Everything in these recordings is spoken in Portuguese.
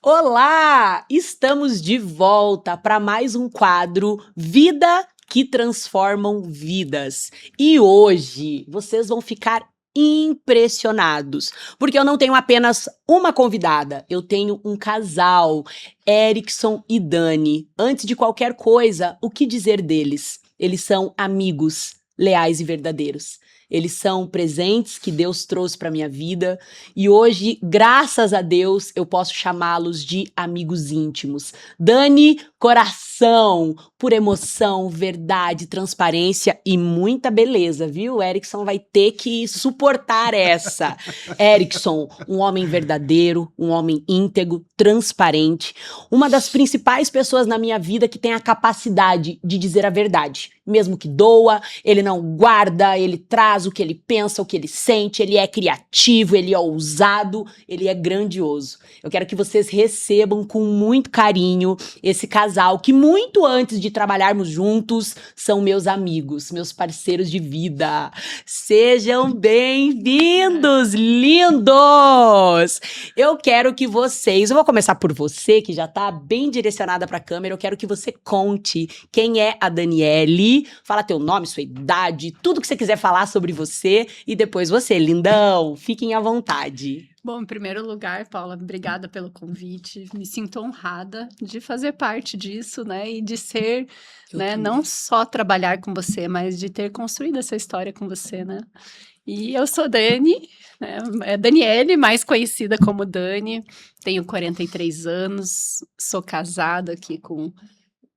Olá! Estamos de volta para mais um quadro Vida que Transformam Vidas. E hoje vocês vão ficar impressionados, porque eu não tenho apenas uma convidada, eu tenho um casal, Erickson e Dani. Antes de qualquer coisa, o que dizer deles? Eles são amigos leais e verdadeiros. Eles são presentes que Deus trouxe para minha vida e hoje, graças a Deus, eu posso chamá-los de amigos íntimos. Dani, coração, por emoção, verdade, transparência e muita beleza, viu? Erickson vai ter que suportar essa. Erickson, um homem verdadeiro, um homem íntegro, transparente, uma das principais pessoas na minha vida que tem a capacidade de dizer a verdade. Mesmo que doa, ele não guarda, ele traz o que ele pensa, o que ele sente, ele é criativo, ele é ousado, ele é grandioso. Eu quero que vocês recebam com muito carinho esse casal que muito antes de trabalharmos juntos são meus amigos, meus parceiros de vida. Sejam bem-vindos, lindos! Eu quero que vocês, eu vou começar por você, que já tá bem direcionada para a câmera, eu quero que você conte quem é a Daniele. Fala teu nome, sua idade, tudo que você quiser falar sobre você e depois você, lindão, fiquem à vontade. Bom, em primeiro lugar, Paula, obrigada pelo convite. Me sinto honrada de fazer parte disso, né? E de ser, né, não só trabalhar com você, mas de ter construído essa história com você, né? E eu sou Dani, né? É Daniele, mais conhecida como Dani. Tenho 43 anos, sou casada aqui com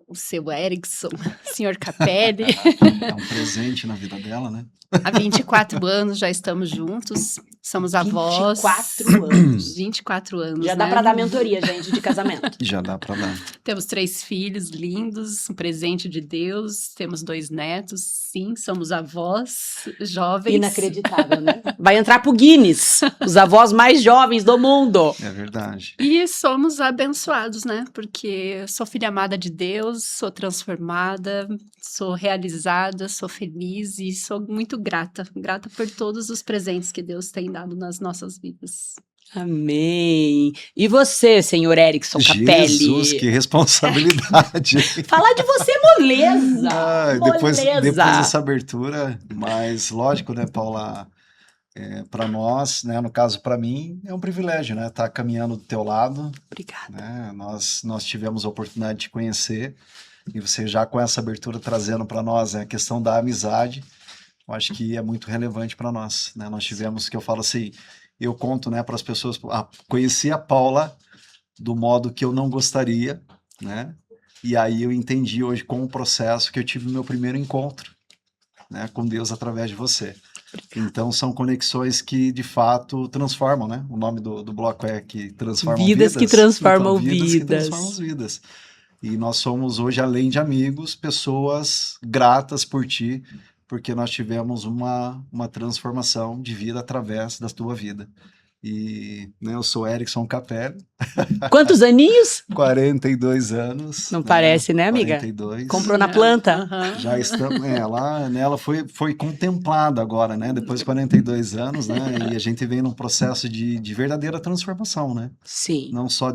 o seu Erickson, senhor Capelli. É um presente na vida dela, né? Há 24 anos já estamos juntos, somos avós. 24 anos. 24 anos, Já né? dá pra dar mentoria, gente, de casamento. Já dá pra dar. Temos 3 filhos lindos, um presente de Deus, temos 2 netos, sim, somos avós jovens. Inacreditável, né? Vai entrar pro Guinness, os avós mais jovens do mundo. É verdade. E somos abençoados, né? Porque sou filha amada de Deus, sou transformada, sou realizada, sou feliz e sou muito grata por todos os presentes que Deus tem dado nas nossas vidas. Amém. E você, senhor Erickson Capelli? Jesus, que responsabilidade. Falar de você é moleza. Depois moleza. dessa abertura, mas lógico, né, Paula? Para nós, né, no caso para mim, é um privilégio, né, estar caminhando do teu lado. Obrigada. Né, nós tivemos a oportunidade de te conhecer e você já com essa abertura trazendo para nós, né, a questão da amizade, eu acho que é muito relevante para nós, né? Nós tivemos, que eu falo assim, eu conto, né, para as pessoas, conheci a Paula do modo que eu não gostaria, né? E aí eu entendi hoje com o processo que eu tive o meu primeiro encontro, né, com Deus através de você. Então são conexões que de fato transformam, né? O nome do bloco é que transformam vidas. Que transformam então, vidas. vidas. Que transformam vidas. E nós somos hoje, além de amigos, pessoas gratas por ti, porque nós tivemos uma transformação de vida através da tua vida. E né, eu sou Erickson Capelli. Quantos aninhos? 42 anos. Não parece, né, amiga? 42. Comprou na planta? Uhum. Já estamos, ela foi contemplada agora, né? Depois de 42 anos, né? E a gente vem num processo de verdadeira transformação, né? Sim. Não só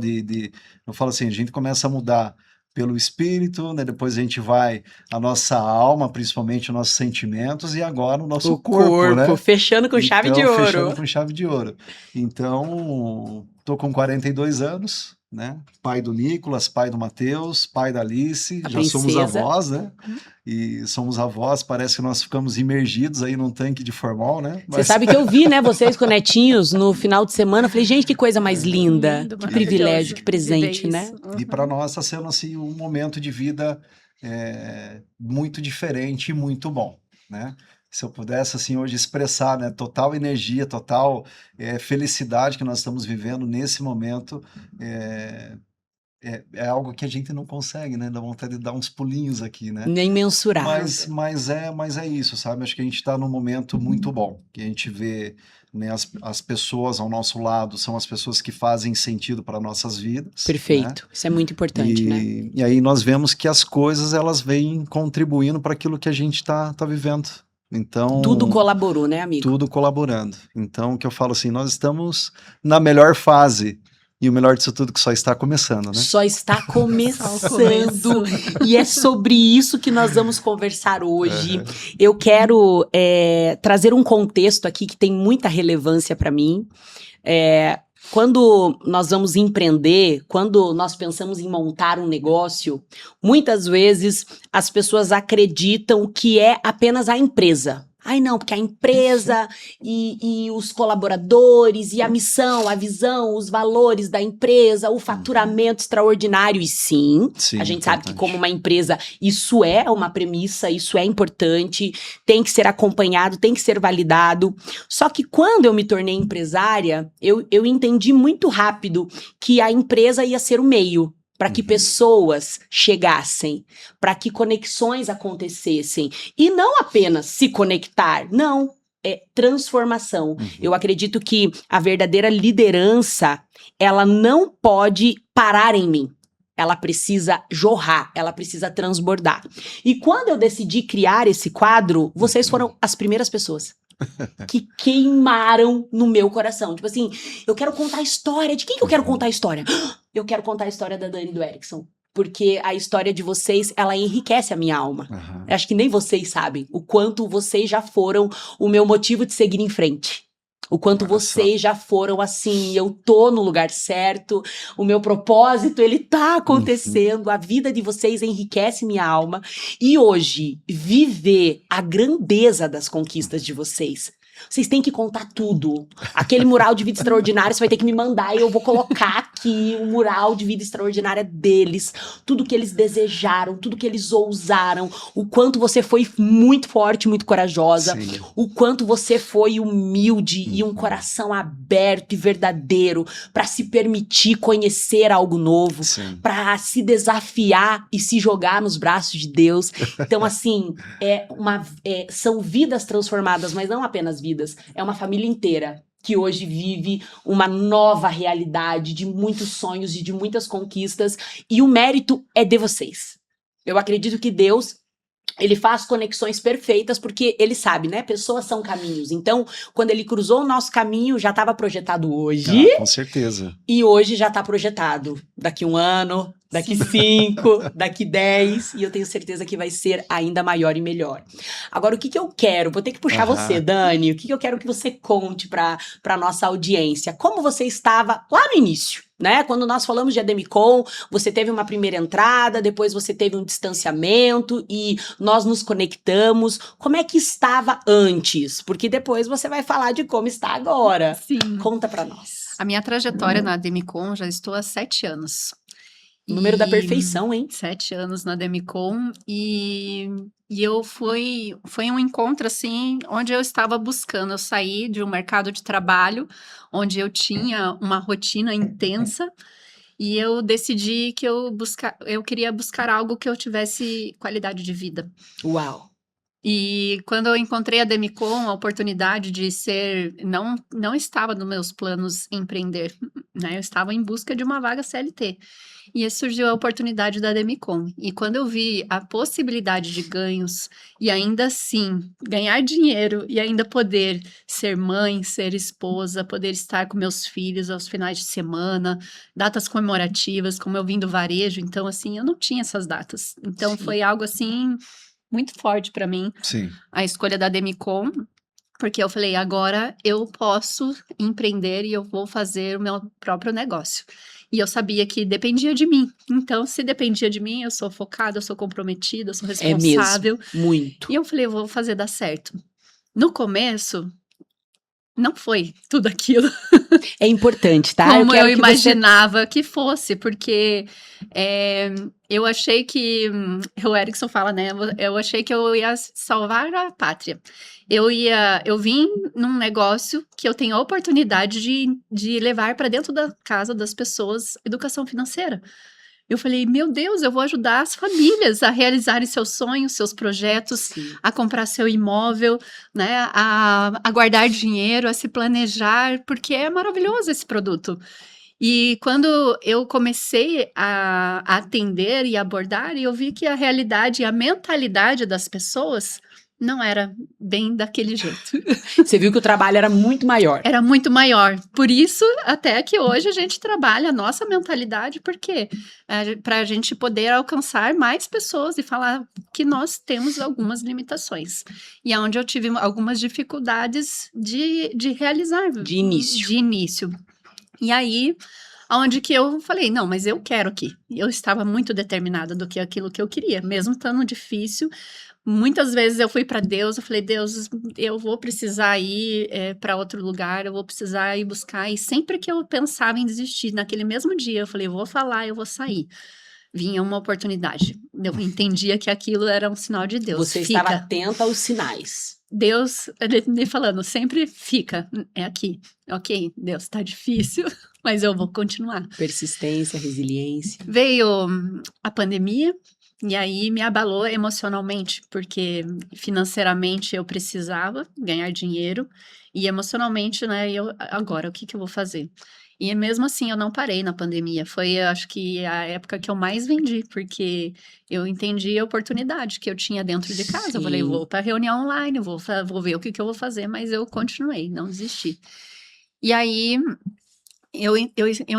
eu falo assim, a gente começa a mudar pelo espírito, né? Depois a gente vai a nossa alma, principalmente os nossos sentimentos e agora o nosso corpo, né? Fechando com chave de ouro. Fechando com chave de ouro. Então, tô com 42 anos, né? Pai do Nicolas, pai do Matheus, pai da Alice, já somos avós, né? E somos avós, parece que nós ficamos imergidos aí num tanque de formol, né? Você sabe que eu vi, né, vocês com netinhos no final de semana, eu falei, gente, que coisa mais linda, Lindo, que privilégio, que presente, né? Uhum. E para nós está sendo assim um momento de vida muito diferente e muito bom, né? Se eu pudesse assim hoje expressar, né, total energia, total felicidade que nós estamos vivendo nesse momento, é algo que a gente não consegue, né? Dá vontade de dar uns pulinhos aqui, né? Nem mensurável. Mas é isso, sabe? Acho que a gente está num momento muito bom, que a gente vê, né, as pessoas ao nosso lado são as pessoas que fazem sentido para nossas vidas. Perfeito, né? Isso é muito importante, né? E aí nós vemos que as coisas, elas vêm contribuindo para aquilo que a gente tá vivendo. Então, tudo colaborou, né, amigo? Tudo colaborando. Então, o que eu falo assim, nós estamos na melhor fase E o melhor disso tudo que só está começando, né? Só está Só o começando. começo. E é sobre isso que nós vamos conversar hoje. Aham. Eu quero trazer um contexto aqui que tem muita relevância para mim. Quando nós vamos empreender, quando nós pensamos em montar um negócio, muitas vezes as pessoas acreditam que é apenas a empresa. Ai, não, porque a empresa e os colaboradores, e a missão, a visão, os valores da empresa, o faturamento extraordinário. E sim, Sim, a gente sabe que importante. como uma empresa, isso é uma premissa, isso é importante, tem que ser acompanhado, tem que ser validado. Só que quando eu me tornei empresária, eu entendi muito rápido que a empresa ia ser o meio para que pessoas chegassem, para que conexões acontecessem. E não apenas se conectar, não. É transformação. Eu acredito que a verdadeira liderança, ela não pode parar em mim. Ela precisa jorrar, ela precisa transbordar. E quando eu decidi criar esse quadro, vocês foram as primeiras pessoas que queimaram no meu coração. Tipo assim, eu quero contar a história. De quem que eu quero contar a história? Eu quero contar a história da Dani e do Erickson. Porque a história de vocês, ela enriquece a minha alma. Aham. Acho que nem vocês sabem o quanto vocês já foram o meu motivo de seguir em frente. O quanto Olha só. vocês já foram assim, eu tô no lugar certo, o meu propósito, ele tá acontecendo, a vida de vocês enriquece minha alma. E hoje, viver a grandeza das conquistas de vocês. Vocês têm que contar tudo. Aquele mural de vida extraordinária, você vai ter que me mandar e eu vou colocar aqui o mural de vida extraordinária deles. Tudo que eles desejaram, tudo que eles ousaram. O quanto você foi muito forte, muito corajosa. Sim. O quanto você foi humilde e um coração aberto e verdadeiro para se permitir conhecer algo novo, Sim. para se desafiar e se jogar nos braços de Deus. Então, assim, são vidas transformadas, mas não apenas vidas. É uma família inteira que hoje vive uma nova realidade de muitos sonhos e de muitas conquistas. E o mérito é de vocês. Eu acredito que Deus, ele faz conexões perfeitas porque ele sabe, né? Pessoas são caminhos. Então, quando ele cruzou o nosso caminho, já estava projetado hoje. Com certeza. E hoje já está projetado. Daqui 1 ano, daqui 5, daqui 10. E eu tenho certeza que vai ser ainda maior e melhor. Agora, o que eu quero? Vou ter que puxar Aham. você, Dani. O que eu quero que você conte para nossa audiência? Como você estava lá no início? Né? Quando nós falamos de Ademicon, você teve uma primeira entrada, depois você teve um distanciamento e nós nos conectamos. Como é que estava antes? Porque depois você vai falar de como está agora. Sim. Conta para nós. A minha trajetória na Ademicon, já estou há 7 anos. Número da perfeição, hein? 7 anos na Ademicon e foi um encontro assim, onde eu estava buscando, eu saí de um mercado de trabalho, onde eu tinha uma rotina intensa, e eu decidi que eu queria buscar algo que eu tivesse qualidade de vida. Uau! E quando eu encontrei a Ademicon, a oportunidade de não estava nos meus planos empreender, né? Eu estava em busca de uma vaga CLT. E aí surgiu a oportunidade da Ademicon. E quando eu vi a possibilidade de ganhos, e ainda assim, ganhar dinheiro, e ainda poder ser mãe, ser esposa, poder estar com meus filhos aos finais de semana, datas comemorativas, como eu vim do varejo, então assim, eu não tinha essas datas. Então Sim. foi algo assim muito forte para mim, Sim. a escolha da Ademicon, porque eu falei, agora eu posso empreender e eu vou fazer o meu próprio negócio. E eu sabia que dependia de mim. Então, se dependia de mim, eu sou focada, eu sou comprometida, eu sou responsável. Muito. E eu falei, eu vou fazer dar certo. No começo, não foi tudo aquilo É importante, tá? como quero eu que você- imaginava que fosse, porque eu achei que, o Erickson fala, né? Eu achei que eu ia salvar a pátria. Eu vim num negócio que eu tenho a oportunidade de levar para dentro da casa das pessoas educação financeira. Eu falei, meu Deus, eu vou ajudar as famílias a realizarem seus sonhos, seus projetos, Sim. a comprar seu imóvel, né, a guardar dinheiro, a se planejar, porque é maravilhoso esse produto. E quando eu comecei a atender e abordar, eu vi que a realidade e a mentalidade das pessoas Não era bem daquele jeito. Você viu que o trabalho era muito maior. Era muito maior. Por isso, até que hoje a gente trabalha a nossa mentalidade, porque para a gente poder alcançar mais pessoas e falar que nós temos algumas limitações. E é onde eu tive algumas dificuldades de realizar. De início. De início. E aí, onde que eu falei, não, mas eu quero aqui. Eu estava muito determinada do que aquilo que eu queria, mesmo estando difícil. Muitas vezes eu fui para Deus, eu falei, Deus, eu vou precisar ir para outro lugar, eu vou precisar ir buscar. E sempre que eu pensava em desistir, naquele mesmo dia, eu falei, eu vou falar, eu vou sair. Vinha uma oportunidade. Eu entendia que aquilo era um sinal de Deus. Você estava atenta aos sinais. Deus, ele me falando, sempre fica, é aqui. Ok, Deus, tá difícil, mas eu vou continuar. Persistência, resiliência. Veio a pandemia. E aí me abalou emocionalmente, porque financeiramente eu precisava ganhar dinheiro e emocionalmente, né, agora o que eu vou fazer? E mesmo assim eu não parei na pandemia, foi acho que a época que eu mais vendi, porque eu entendi a oportunidade que eu tinha dentro de casa. Eu falei, Sim. vou para reunião online, vou ver o que eu vou fazer, mas eu continuei, não desisti. E aí eu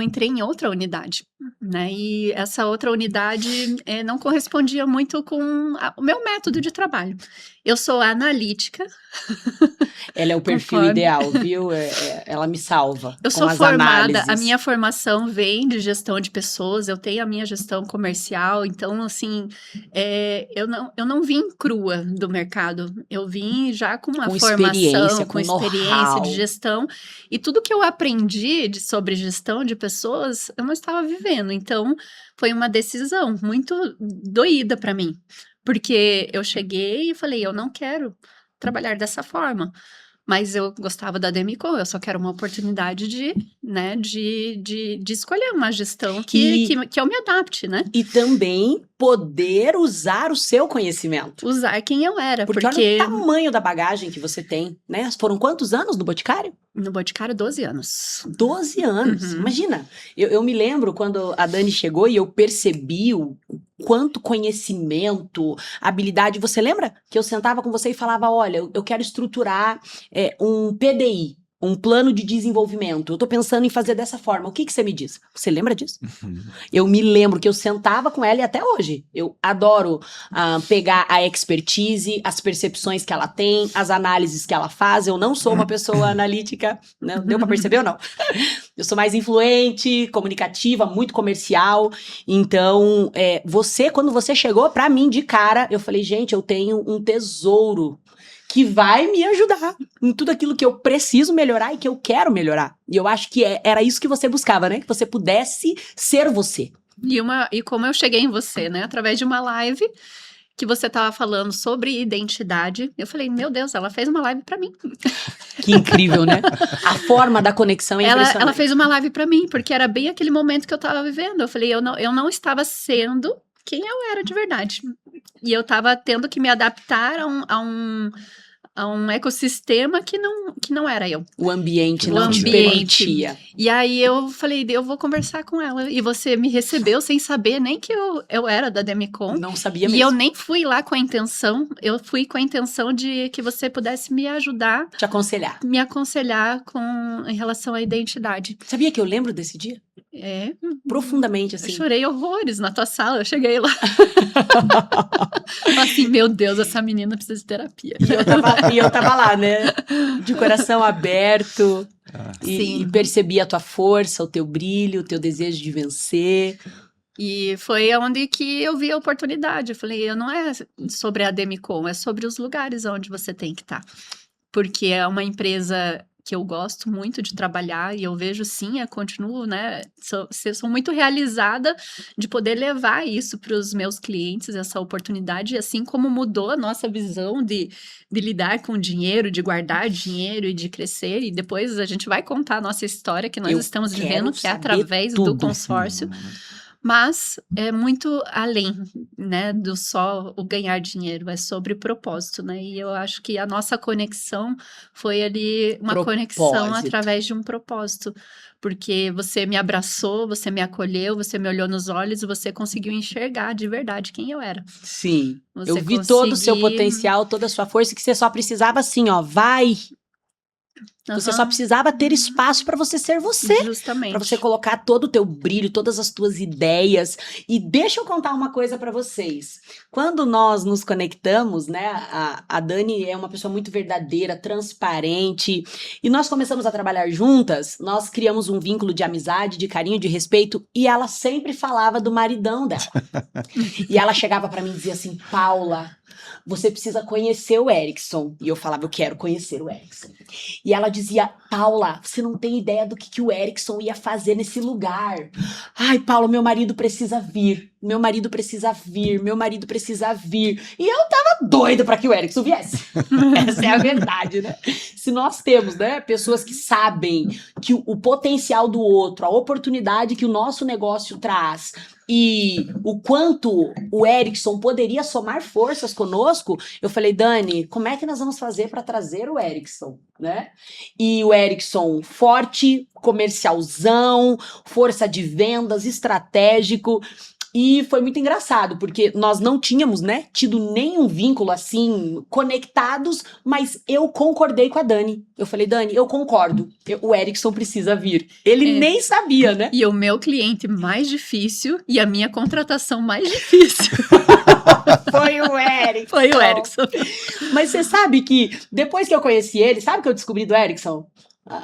entrei em outra unidade, né? E essa outra unidade não correspondia muito com o meu método de trabalho. Eu sou analítica. Ela é o perfil ideal, viu? Ela me salva. Eu com sou as formada, análises. a minha formação vem de gestão de pessoas, eu tenho a minha gestão comercial, então, assim, eu não vim crua do mercado, eu vim já com uma formação, com experiência de gestão, e tudo que eu aprendi sobre gestão de pessoas, eu não estava vivendo, então, foi uma decisão muito doída para mim, porque eu cheguei e falei, eu não quero trabalhar dessa forma. Mas eu gostava da Demico, eu só quero uma oportunidade de escolher uma gestão que eu me adapte, né? E também poder usar o seu conhecimento. Usar quem eu era. Porque olha o tamanho da bagagem que você tem, né? Foram quantos anos no Boticário? No Boticário, 12 anos. 12 anos, imagina. Eu me lembro quando a Dani chegou e eu percebi o quanto conhecimento, habilidade. Você lembra que eu sentava com você e falava, olha, eu quero estruturar um PDI, um plano de desenvolvimento. Eu tô pensando em fazer dessa forma. O que você me diz? Você lembra disso? Eu me lembro que eu sentava com ela e até hoje. Eu adoro pegar a expertise, as percepções que ela tem, as análises que ela faz. Eu não sou uma pessoa analítica, né? Deu pra perceber ou não? Eu sou mais influente, comunicativa, muito comercial. Então, quando você chegou pra mim de cara, eu falei, gente, eu tenho um tesouro que vai me ajudar em tudo aquilo que eu preciso melhorar e que eu quero melhorar. E eu acho que era isso que você buscava, né? Que você pudesse ser você. E como eu cheguei em você, né? Através de uma live que você estava falando sobre identidade. Eu falei, meu Deus, ela fez uma live para mim. Que incrível, né? A forma da conexão é impressionante. Ela fez uma live para mim, porque era bem aquele momento que eu estava vivendo. Eu falei, eu não estava sendo quem eu era de verdade. E eu estava tendo que me adaptar a um ecossistema que não era eu. O ambiente não te permitia. E aí eu falei, eu vou conversar com ela. E você me recebeu sem saber nem que eu era da Demicon. Não sabia mesmo. E eu nem fui lá com a intenção, eu fui com a intenção de que você pudesse me ajudar. Te aconselhar. Me aconselhar em relação à identidade. Sabia que eu lembro desse dia? Profundamente, assim. Eu chorei horrores na tua sala, eu cheguei lá. Assim, meu Deus, essa menina precisa de terapia. E eu tava lá, né? De coração aberto. E percebi a tua força, o teu brilho, o teu desejo de vencer. E foi onde que eu vi a oportunidade. Eu falei, não é sobre a Demicon, é sobre os lugares onde você tem que estar. Porque é uma empresa que eu gosto muito de trabalhar e eu vejo sim, eu continuo, né, sou muito realizada de poder levar isso para os meus clientes, essa oportunidade, assim como mudou a nossa visão de lidar com dinheiro, de guardar dinheiro e de crescer, e depois a gente vai contar a nossa história que nós estamos vivendo, que é através do consórcio. Mas é muito além, né, do só o ganhar dinheiro, é sobre propósito, né? E eu acho que a nossa conexão foi ali uma conexão Propósito. através de um propósito, porque você me abraçou, você me acolheu, você me olhou nos olhos e você conseguiu enxergar de verdade quem eu era. Sim. Você Eu vi todo o seu conseguir- potencial, toda a sua força, que você só precisava assim, ó, vai. Você só Aham, precisava ter espaço para você ser você. justamente. Para você colocar todo o teu brilho, todas as tuas ideias. E deixa eu contar uma coisa para vocês. Quando nós nos conectamos, né, a Dani é uma pessoa muito verdadeira, transparente, e nós começamos a trabalhar juntas, nós criamos um vínculo de amizade, de carinho, de respeito, e ela sempre falava do maridão dela. E ela chegava para mim e dizia assim, Paula, você precisa conhecer o Erickson. E eu falava, eu quero conhecer o Erickson. E ela dizia, Paula, você não tem ideia do que o Erickson ia fazer nesse lugar. Ai, Paula, meu marido precisa vir. Meu marido precisa vir. Meu marido precisa vir. E eu tava doida para que o Erickson viesse. Essa é a verdade, né? Se nós temos, né, pessoas que sabem que o potencial do outro, a oportunidade que o nosso negócio traz e o quanto o Erickson poderia somar forças conosco, eu falei, Dani, como é que nós vamos fazer para trazer o Erickson, né? E o Erickson forte, comercialzão, força de vendas, estratégico. E foi muito engraçado, porque nós não tínhamos, né, tido nenhum vínculo assim, conectados, mas eu concordei com a Dani. Eu falei, Dani, eu concordo, o Erickson precisa vir. Ele nem sabia, né? E o meu cliente mais difícil e a minha contratação mais difícil Foi o Erickson. foi o Erickson. Mas você sabe que depois que eu conheci ele, sabe o que eu descobri do Erickson?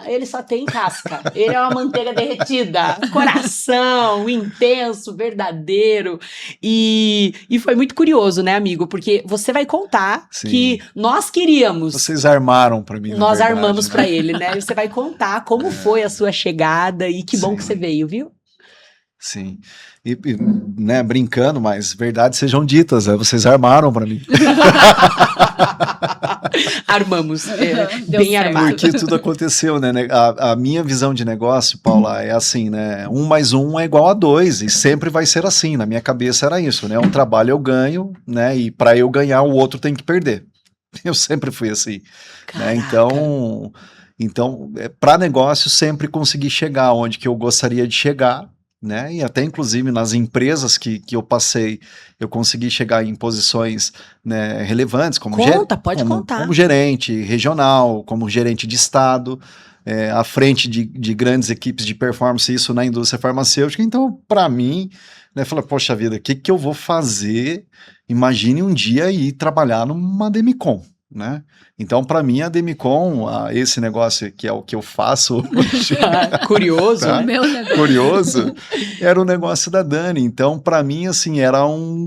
Ele só tem casca. Ele é uma manteiga derretida. Coração, intenso, verdadeiro. E foi muito curioso, né, amigo? Porque você vai contar Sim. que nós queríamos. Vocês armaram para mim, na Nós verdade, armamos né? pra ele, né? E você vai contar como foi a sua chegada e que bom Sim. que você veio, viu? Sim. E, né, brincando, mas verdades sejam ditas, né? Vocês armaram para mim. Armamos. Deu Bem certo. armado. Porque tudo aconteceu, né? A minha visão de negócio, Paula, é assim, né? 1 mais 1 é igual a 2 e sempre vai ser assim. Na minha cabeça era isso, né? Um trabalho eu ganho, né? E para eu ganhar, o outro tem que perder. Eu sempre fui assim, né? Caraca. Então para negócio, sempre consegui chegar onde que eu gostaria de chegar, né? E até inclusive nas empresas que eu passei, eu consegui chegar em posições, né, relevantes, como Pode contar. como gerente regional, como gerente de estado, à frente de grandes equipes de performance, isso na indústria farmacêutica. Então, para mim, né, falei, poxa vida, o que eu vou fazer? Imagine um dia ir trabalhar numa Demicon, né? Então, para mim, a Demicon, esse negócio que é o que eu faço hoje, Curioso, Tá. O né? meu negócio. curioso, era o negócio da Dani. Então, para mim, assim, era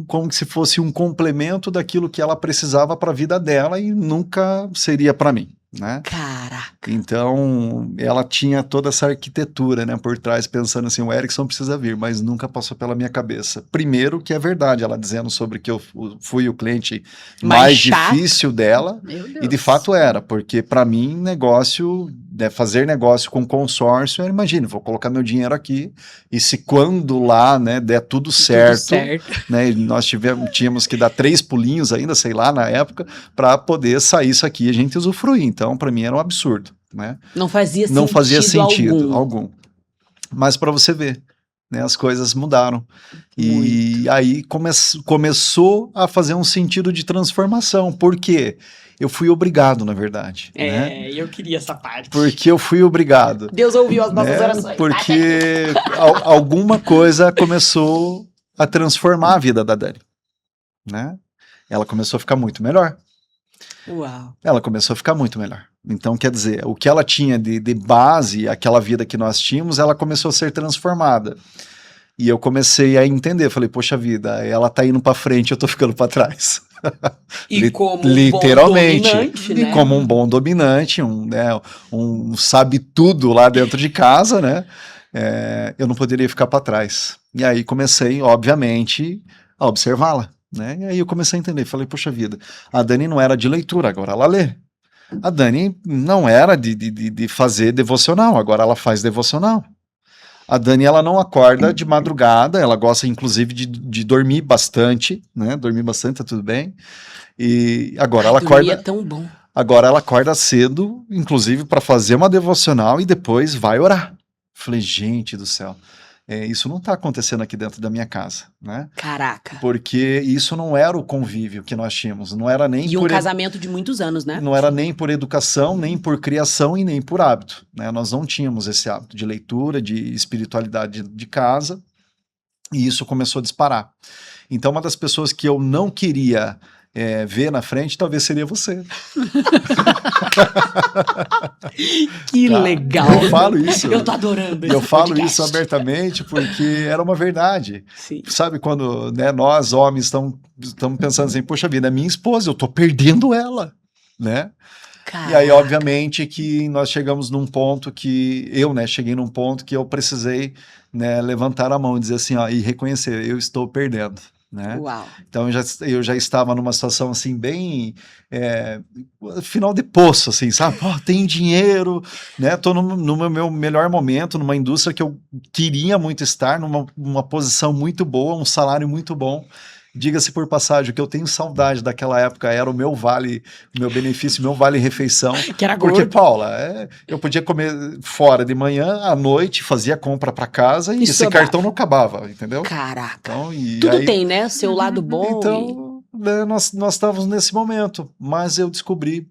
como se fosse um complemento daquilo que ela precisava para a vida dela e nunca seria para mim, né? Caraca. Então, ela tinha toda essa arquitetura, né, por trás, pensando assim, o Erickson precisa vir, mas nunca passou pela minha cabeça. Primeiro, que é verdade, ela dizendo sobre que eu fui o cliente mais chato. difícil dela, Meu Deus. e de fato era, porque para mim, negócio, né, fazer negócio com consórcio, imagina, vou colocar meu dinheiro aqui, e se quando lá, né, der tudo certo, né, e nós tínhamos que dar 3 pulinhos ainda, sei lá, na época, para poder sair isso aqui e a gente usufruir. Então, para mim era um absurdo, né? Não fazia Não fazia sentido algum. algum. Mas para você ver, né, as coisas mudaram. E aí começou a fazer um sentido de transformação. Por quê? Eu fui obrigado, na verdade. Né? Eu queria essa parte. Porque eu fui obrigado. Deus ouviu as nossas né? orações. Porque alguma coisa começou a transformar a vida da Dani. Né? Ela começou a ficar muito melhor. Uau. Ela começou a ficar muito melhor. Então, quer dizer, o que ela tinha de base, aquela vida que nós tínhamos, ela começou a ser transformada. E eu comecei a entender, falei, poxa vida, ela tá indo para frente, eu tô ficando para trás. E como literalmente, um bom dominante, e né? como um bom dominante, um sabe tudo lá dentro de casa, né? Eu não poderia ficar para trás. E aí comecei, obviamente, a observá-la. Né? E aí eu comecei a entender, falei, poxa vida, a Dani não era de leitura, agora ela lê. A Dani não era de fazer devocional, agora ela faz devocional. A Dani, ela não acorda de madrugada, ela gosta, inclusive, de dormir bastante, né? Dormir bastante, tá tudo bem. E agora ela Dormir é acorda, tão bom. agora ela acorda cedo, inclusive para fazer uma devocional e depois vai orar. Falei, gente do céu, isso não está acontecendo aqui dentro da minha casa, né? Caraca. Porque isso não era o convívio que nós tínhamos, não era nem E um por casamento de muitos anos, né? não era nem por educação, nem por criação e nem por hábito, né? Nós não tínhamos esse hábito de leitura, de espiritualidade de casa, e isso começou a disparar. Então, uma das pessoas que eu não queria ver na frente, talvez seria você. Que Tá? legal. Eu falo isso. Eu tô adorando Eu esse falo podcast. isso abertamente porque era uma verdade. Sim. Sabe quando, né, nós, homens, estamos pensando assim, poxa vida, é minha esposa, eu tô perdendo ela, né? E aí, Caraca. obviamente, que nós chegamos num ponto que eu, né, cheguei num ponto que eu precisei, né, levantar a mão e dizer assim, ó, e reconhecer, eu estou perdendo, né? Uau. Então eu já estava numa situação assim bem final de poço, assim, sabe? Pô, tenho dinheiro, né? Tô no meu melhor momento, numa indústria que eu queria muito estar, numa posição muito boa, um salário muito bom. Diga-se por passagem, o que eu tenho saudade daquela época era o meu vale, o meu benefício, o meu vale-refeição. Que era Porque, gordo. Paula, eu podia comer fora de manhã, à noite, fazia compra para casa e esse sobrava. cartão não acabava, entendeu? Caraca. Então, e Tudo aí, tem, né? Seu lado bom. então, né, nós estávamos nesse momento, mas eu descobri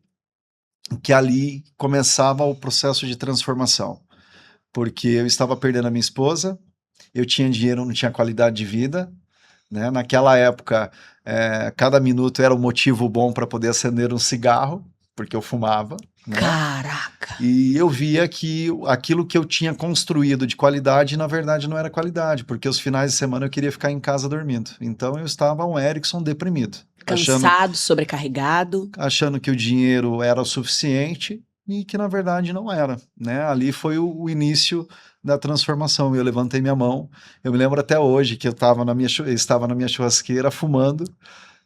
que ali começava o processo de transformação, porque eu estava perdendo a minha esposa, eu tinha dinheiro, não tinha qualidade de vida, né? Naquela época, cada minuto era um motivo bom para poder acender um cigarro, porque eu fumava, né? Caraca. E eu via que aquilo que eu tinha construído de qualidade, na verdade, não era qualidade, porque os finais de semana eu queria ficar em casa dormindo. Então eu estava um Erickson deprimido, Cansado, sobrecarregado. achando que o dinheiro era o suficiente e que na verdade não era, né? Ali foi o início da transformação. Eu levantei minha mão. Eu me lembro até hoje que eu estava na minha churrasqueira fumando.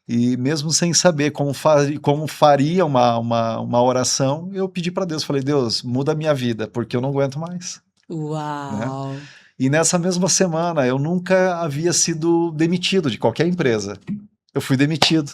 E mesmo sem saber como faria uma oração, eu pedi para Deus, falei, Deus, muda a minha vida, porque eu não aguento mais. Uau. E nessa mesma semana, eu nunca havia sido demitido de qualquer empresa. Eu fui demitido.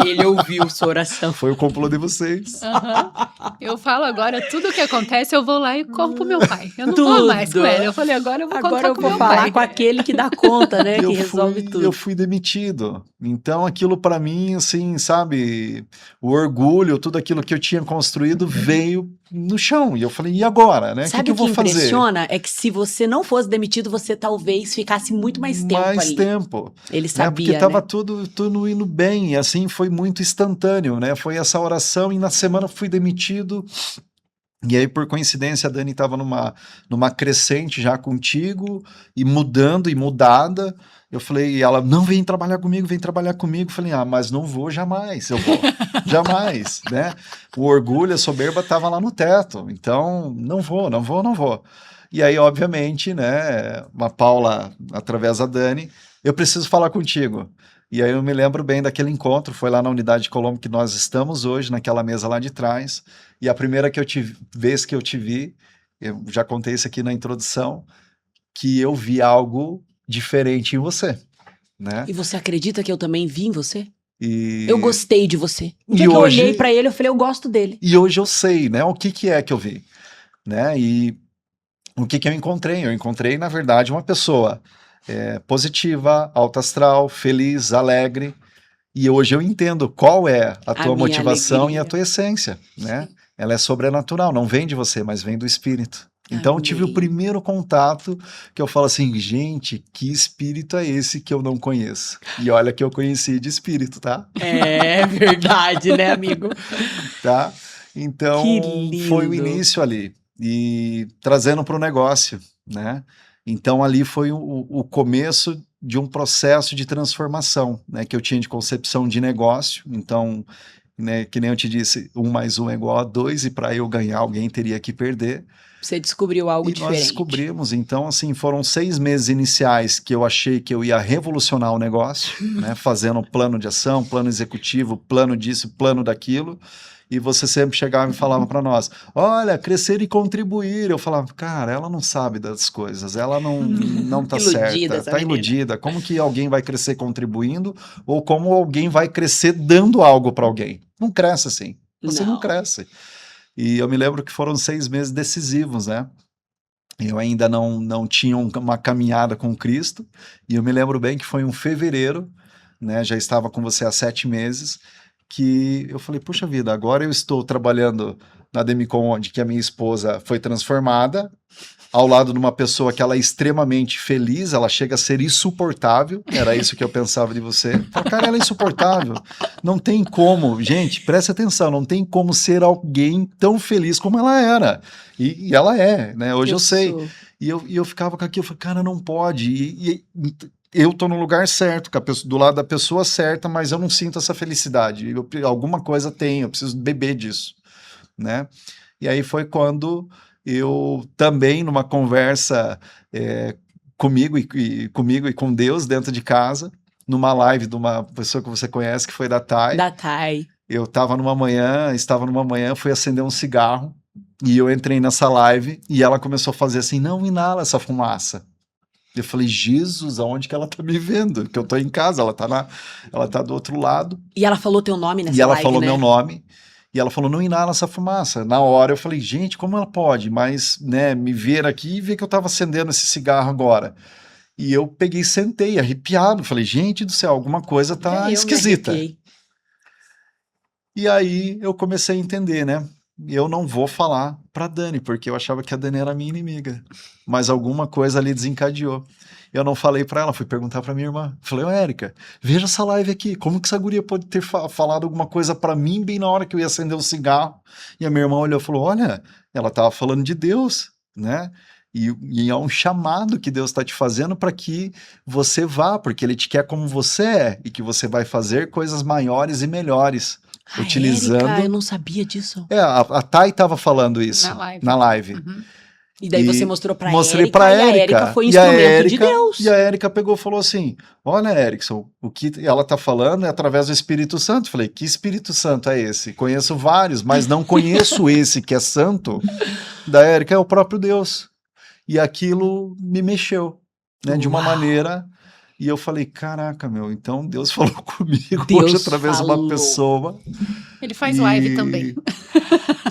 Ele ouviu sua oração. Foi o complô de vocês. Aham. Eu falo agora, tudo que acontece, eu vou lá e conto pro meu pai. Eu não Tudo. vou mais com ele. Eu falei, agora eu vou Agora contar eu com vou meu falar pai. com aquele que dá conta, né? Eu Que resolve fui, tudo. eu fui demitido. Então, aquilo para mim, assim, sabe, o orgulho, tudo aquilo que eu tinha construído veio no chão. E eu falei, e agora, né? Sabe que eu vou fazer? impressiona? É que se você não fosse demitido, você talvez ficasse muito mais tempo ali. tempo. Ele Né? sabia, Porque estava né? tudo indo bem, e assim foi muito instantâneo, né? Foi essa oração e na semana fui demitido. E aí, por coincidência, a Dani estava numa crescente já contigo, e mudando e mudada. Eu falei, e ela, não, vem trabalhar comigo, vem trabalhar comigo. Eu falei, mas não vou jamais, eu vou, jamais, né? O orgulho, a soberba estava lá no teto, então não vou. E aí, obviamente, né, a Paula, através da Dani, eu preciso falar contigo. E aí eu me lembro bem daquele encontro, foi lá na Unidade de Colombo que nós estamos hoje, naquela mesa lá de trás, e a primeira vez que eu te vi, eu já contei isso aqui na introdução, que eu vi algo diferente em você, né? E você acredita que eu também vi em você? E, Eu gostei de você. O E dia que eu hoje- olhei pra ele, eu falei, eu gosto dele. e hoje eu sei, né, o que é que eu vi, né? E o que eu encontrei? Eu encontrei, na verdade, uma pessoa positiva, alta astral, feliz, alegre. E hoje eu entendo qual é a tua minha motivação alegria. e a tua essência, né? Ela é sobrenatural, não vem de você, mas vem do espírito. Então eu tive o Amém. primeiro contato que eu falo assim, gente, que espírito é esse que eu não conheço? E olha que eu conheci de espírito, tá? É verdade, né, amigo? Tá? Então Que foi o lindo. início ali. E trazendo para o negócio, né? Então ali foi o começo de um processo de transformação, né? Que eu tinha de concepção de negócio. Então, né, que nem eu te disse, 1 mais 1 é igual a 2, e para eu ganhar, alguém teria que perder. Você descobriu algo E nós diferente. descobrimos, então, assim, foram 6 meses iniciais que eu achei que eu ia revolucionar o negócio, né? Fazendo plano de ação, plano executivo, plano disso, plano daquilo. e você sempre chegava e falava para nós, olha, crescer e contribuir. Eu falava, cara, ela não sabe das coisas, ela não tá Iludida certa, essa tá menina. iludida. Como que alguém vai crescer contribuindo ou como alguém vai crescer dando algo para alguém? Não cresce assim, você não cresce. E eu me lembro que foram 6 meses decisivos, né? Eu ainda não tinha uma caminhada com Cristo, e eu me lembro bem que foi um fevereiro, né? Já estava com você há 7 meses, que eu falei, puxa vida, agora eu estou trabalhando na Demicon, onde que a minha esposa foi transformada, ao lado de uma pessoa que ela é extremamente feliz, ela chega a ser insuportável, era isso que eu pensava de você. Falei, cara, ela é insuportável, não tem como, gente, preste atenção, não tem como ser alguém tão feliz como ela era, e ela é, né, hoje eu sei, sou. e eu ficava com aquilo, eu falei, cara, não pode, eu tô no lugar certo, do lado da pessoa certa, mas eu não sinto essa felicidade, alguma coisa tem, eu preciso beber disso, né, e aí foi quando eu também, numa conversa comigo e com Deus dentro de casa, numa live de uma pessoa que você conhece, que foi da Thay. Da Thay. Eu estava numa manhã, fui acender um cigarro, e eu entrei nessa live, e ela começou a fazer assim, não inala essa fumaça. Eu falei, Jesus, aonde que ela tá me vendo? Porque eu tô em casa, ela tá do outro lado. E ela falou teu nome nessa E ela live, falou né? meu nome. E ela falou, não inala essa fumaça. Na hora eu falei, gente, como ela pode? Mas, né, me ver aqui e ver que eu tava acendendo esse cigarro agora. E eu peguei e sentei, arrepiado. Falei, gente do céu, alguma coisa tá Até eu me esquisita. arrepiei. E aí eu comecei a entender, né? Eu não vou falar pra Dani, porque eu achava que a Dani era minha inimiga. Mas alguma coisa ali desencadeou. Eu não falei pra ela, fui perguntar pra minha irmã. Falei, ô Érica, veja essa live aqui. Como que essa guria pode ter falado alguma coisa pra mim bem na hora que eu ia acender o cigarro? E a minha irmã olhou e falou, olha, ela tava falando de Deus, né? E é um chamado que Deus está te fazendo para que você vá, porque Ele te quer como você é e que você vai fazer coisas maiores e melhores. Ah, Utilizando. Érica, eu não sabia disso. A Thay estava falando isso Na live. live. E daí E você mostrou pra mostrei Érica, pra e a Érica Érica. foi E a instrumento de Érica- Deus. E a Érica pegou e falou assim: olha, Erickson, o que ela tá falando é através do Espírito Santo. Falei, que Espírito Santo é esse? Conheço vários, mas não conheço esse que é santo. Da Érica é o próprio Deus. E aquilo me mexeu, né? De uma Uau. maneira. E eu falei, caraca, meu, então Deus falou comigo Deus hoje através de falou. uma pessoa. Ele faz live também.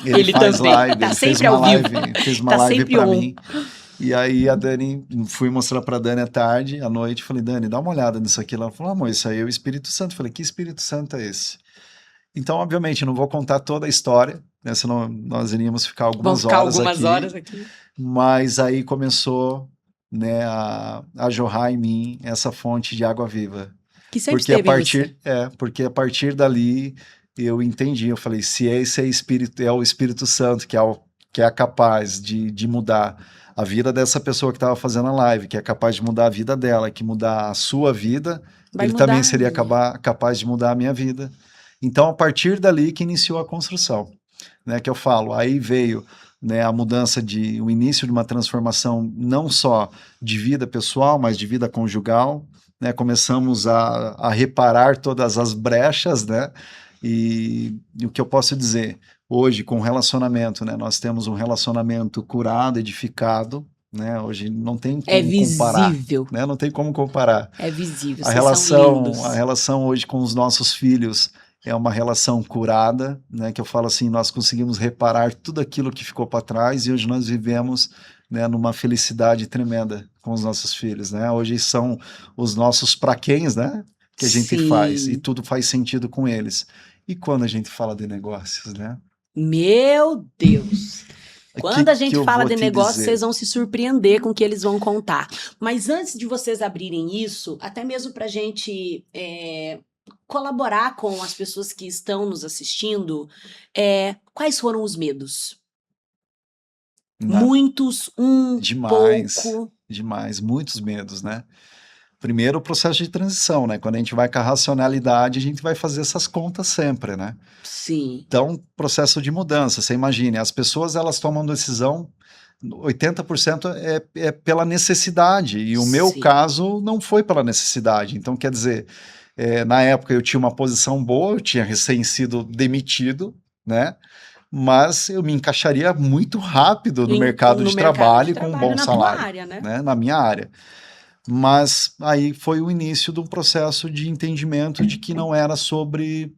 Ele faz também. live, Tá ele fez sempre uma ao vivo. live, fez uma Tá live sempre pra on. mim. E aí a Dani, fui mostrar pra Dani à tarde, à noite, falei, Dani, dá uma olhada nisso aqui. Ela falou, amor, isso aí é o Espírito Santo. Eu falei, que Espírito Santo é esse? Então, obviamente, eu não vou contar toda a história, né? Senão nós iríamos ficar Vamos algumas ficar horas algumas aqui. horas aqui. Mas aí começou, né, a jorrar em mim essa fonte de água viva. Que sempre Porque a esteve em você. porque a partir dali eu entendi, eu falei, se esse é o Espírito Santo que é capaz de mudar a vida dessa pessoa que estava fazendo a live, que é capaz de mudar a vida dela, que mudar a sua vida, Vai ele mudar, também seria né? capaz de mudar a minha vida. Então, a partir dali que iniciou a construção, né, que eu falo, aí veio, né, a mudança o início de uma transformação não só de vida pessoal, mas de vida conjugal, né, começamos a reparar todas as brechas, né, e o que eu posso dizer, hoje com relacionamento, né, nós temos um relacionamento curado, edificado, né, hoje não tem É como comparar, visível. né, não tem como comparar. É visível. A Vocês são lindos. relação hoje com os nossos filhos é uma relação curada, né? Que eu falo assim, nós conseguimos reparar tudo aquilo que ficou para trás e hoje nós vivemos, né, numa felicidade tremenda com os nossos filhos, né? Hoje são os nossos praquens, né? Que a gente faz e Sim. tudo faz sentido com eles. E quando a gente fala de negócios, né? Meu Deus. Quando a gente eu fala vou de te negócio, dizer? vocês vão se surpreender com o que eles vão contar. Mas antes de vocês abrirem isso, até mesmo para a gente colaborar com as pessoas que estão nos assistindo, quais foram os medos? Muitos, Demais, pouco. demais, muitos medos, né? Primeiro, o processo de transição, né? Quando a gente vai com a racionalidade, a gente vai fazer essas contas sempre, né? Sim. Então, processo de mudança, você imagine, as pessoas elas tomam decisão, 80% é pela necessidade, e o meu Sim. caso não foi pela necessidade. Então, quer dizer, na época eu tinha uma posição boa, eu tinha recém sido demitido, né? Mas eu me encaixaria muito rápido no mercado de trabalho com um bom na salário, tua área, né? né? Na minha área. Mas aí foi o início de um processo de entendimento de que não era sobre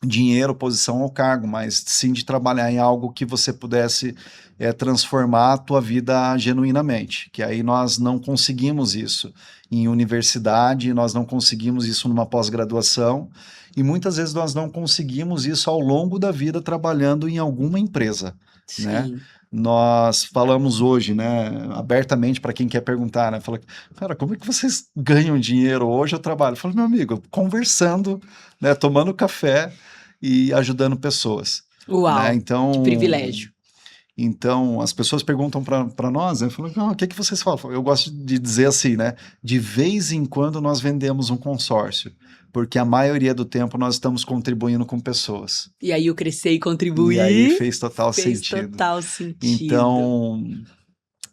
dinheiro, posição ou cargo, mas sim de trabalhar em algo que você pudesse transformar a tua vida genuinamente, que aí nós não conseguimos isso em universidade, nós não conseguimos isso numa pós-graduação, e muitas vezes nós não conseguimos isso ao longo da vida trabalhando em alguma empresa, né? Sim. Nós falamos hoje, né, abertamente para quem quer perguntar, né? Fala, cara, como é que vocês ganham dinheiro hoje? Eu trabalho. Eu falo, meu amigo, conversando, né, tomando café e ajudando pessoas, né? Uau, que privilégio. Então as pessoas perguntam para nós, né? Falam, o que vocês falam? Eu gosto de dizer assim, né? De vez em quando nós vendemos um consórcio, porque a maioria do tempo nós estamos contribuindo com pessoas. E aí eu cresci e contribuí. E aí fez total Fez sentido. total sentido. Então,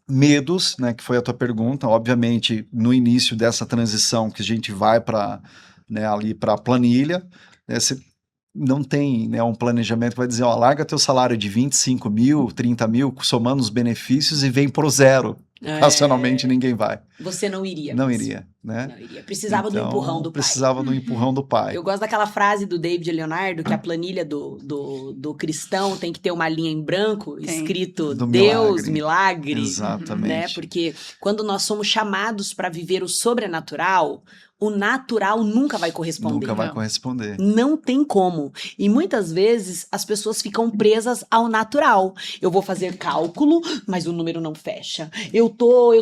medos, né, que foi a tua pergunta, obviamente, no início dessa transição que a gente vai para, né, ali para a planilha, né, você não tem, né, um planejamento que vai dizer, ó, larga teu salário de 25 mil, 30 mil, somando os benefícios e vem pro zero. Racionalmente ninguém vai. Você não iria. Não iria, né? Não iria. Precisava do empurrão do pai. Precisava do empurrão do pai. Eu gosto daquela frase do David Leonardo, que a planilha do cristão tem que ter uma linha em branco, escrito Do Deus, milagre. Exatamente. Né? Porque quando nós somos chamados para viver o sobrenatural, o natural nunca vai corresponder. Nunca vai corresponder. Não tem como. E muitas vezes as pessoas ficam presas ao natural. Eu vou fazer cálculo, mas o número não fecha. Eu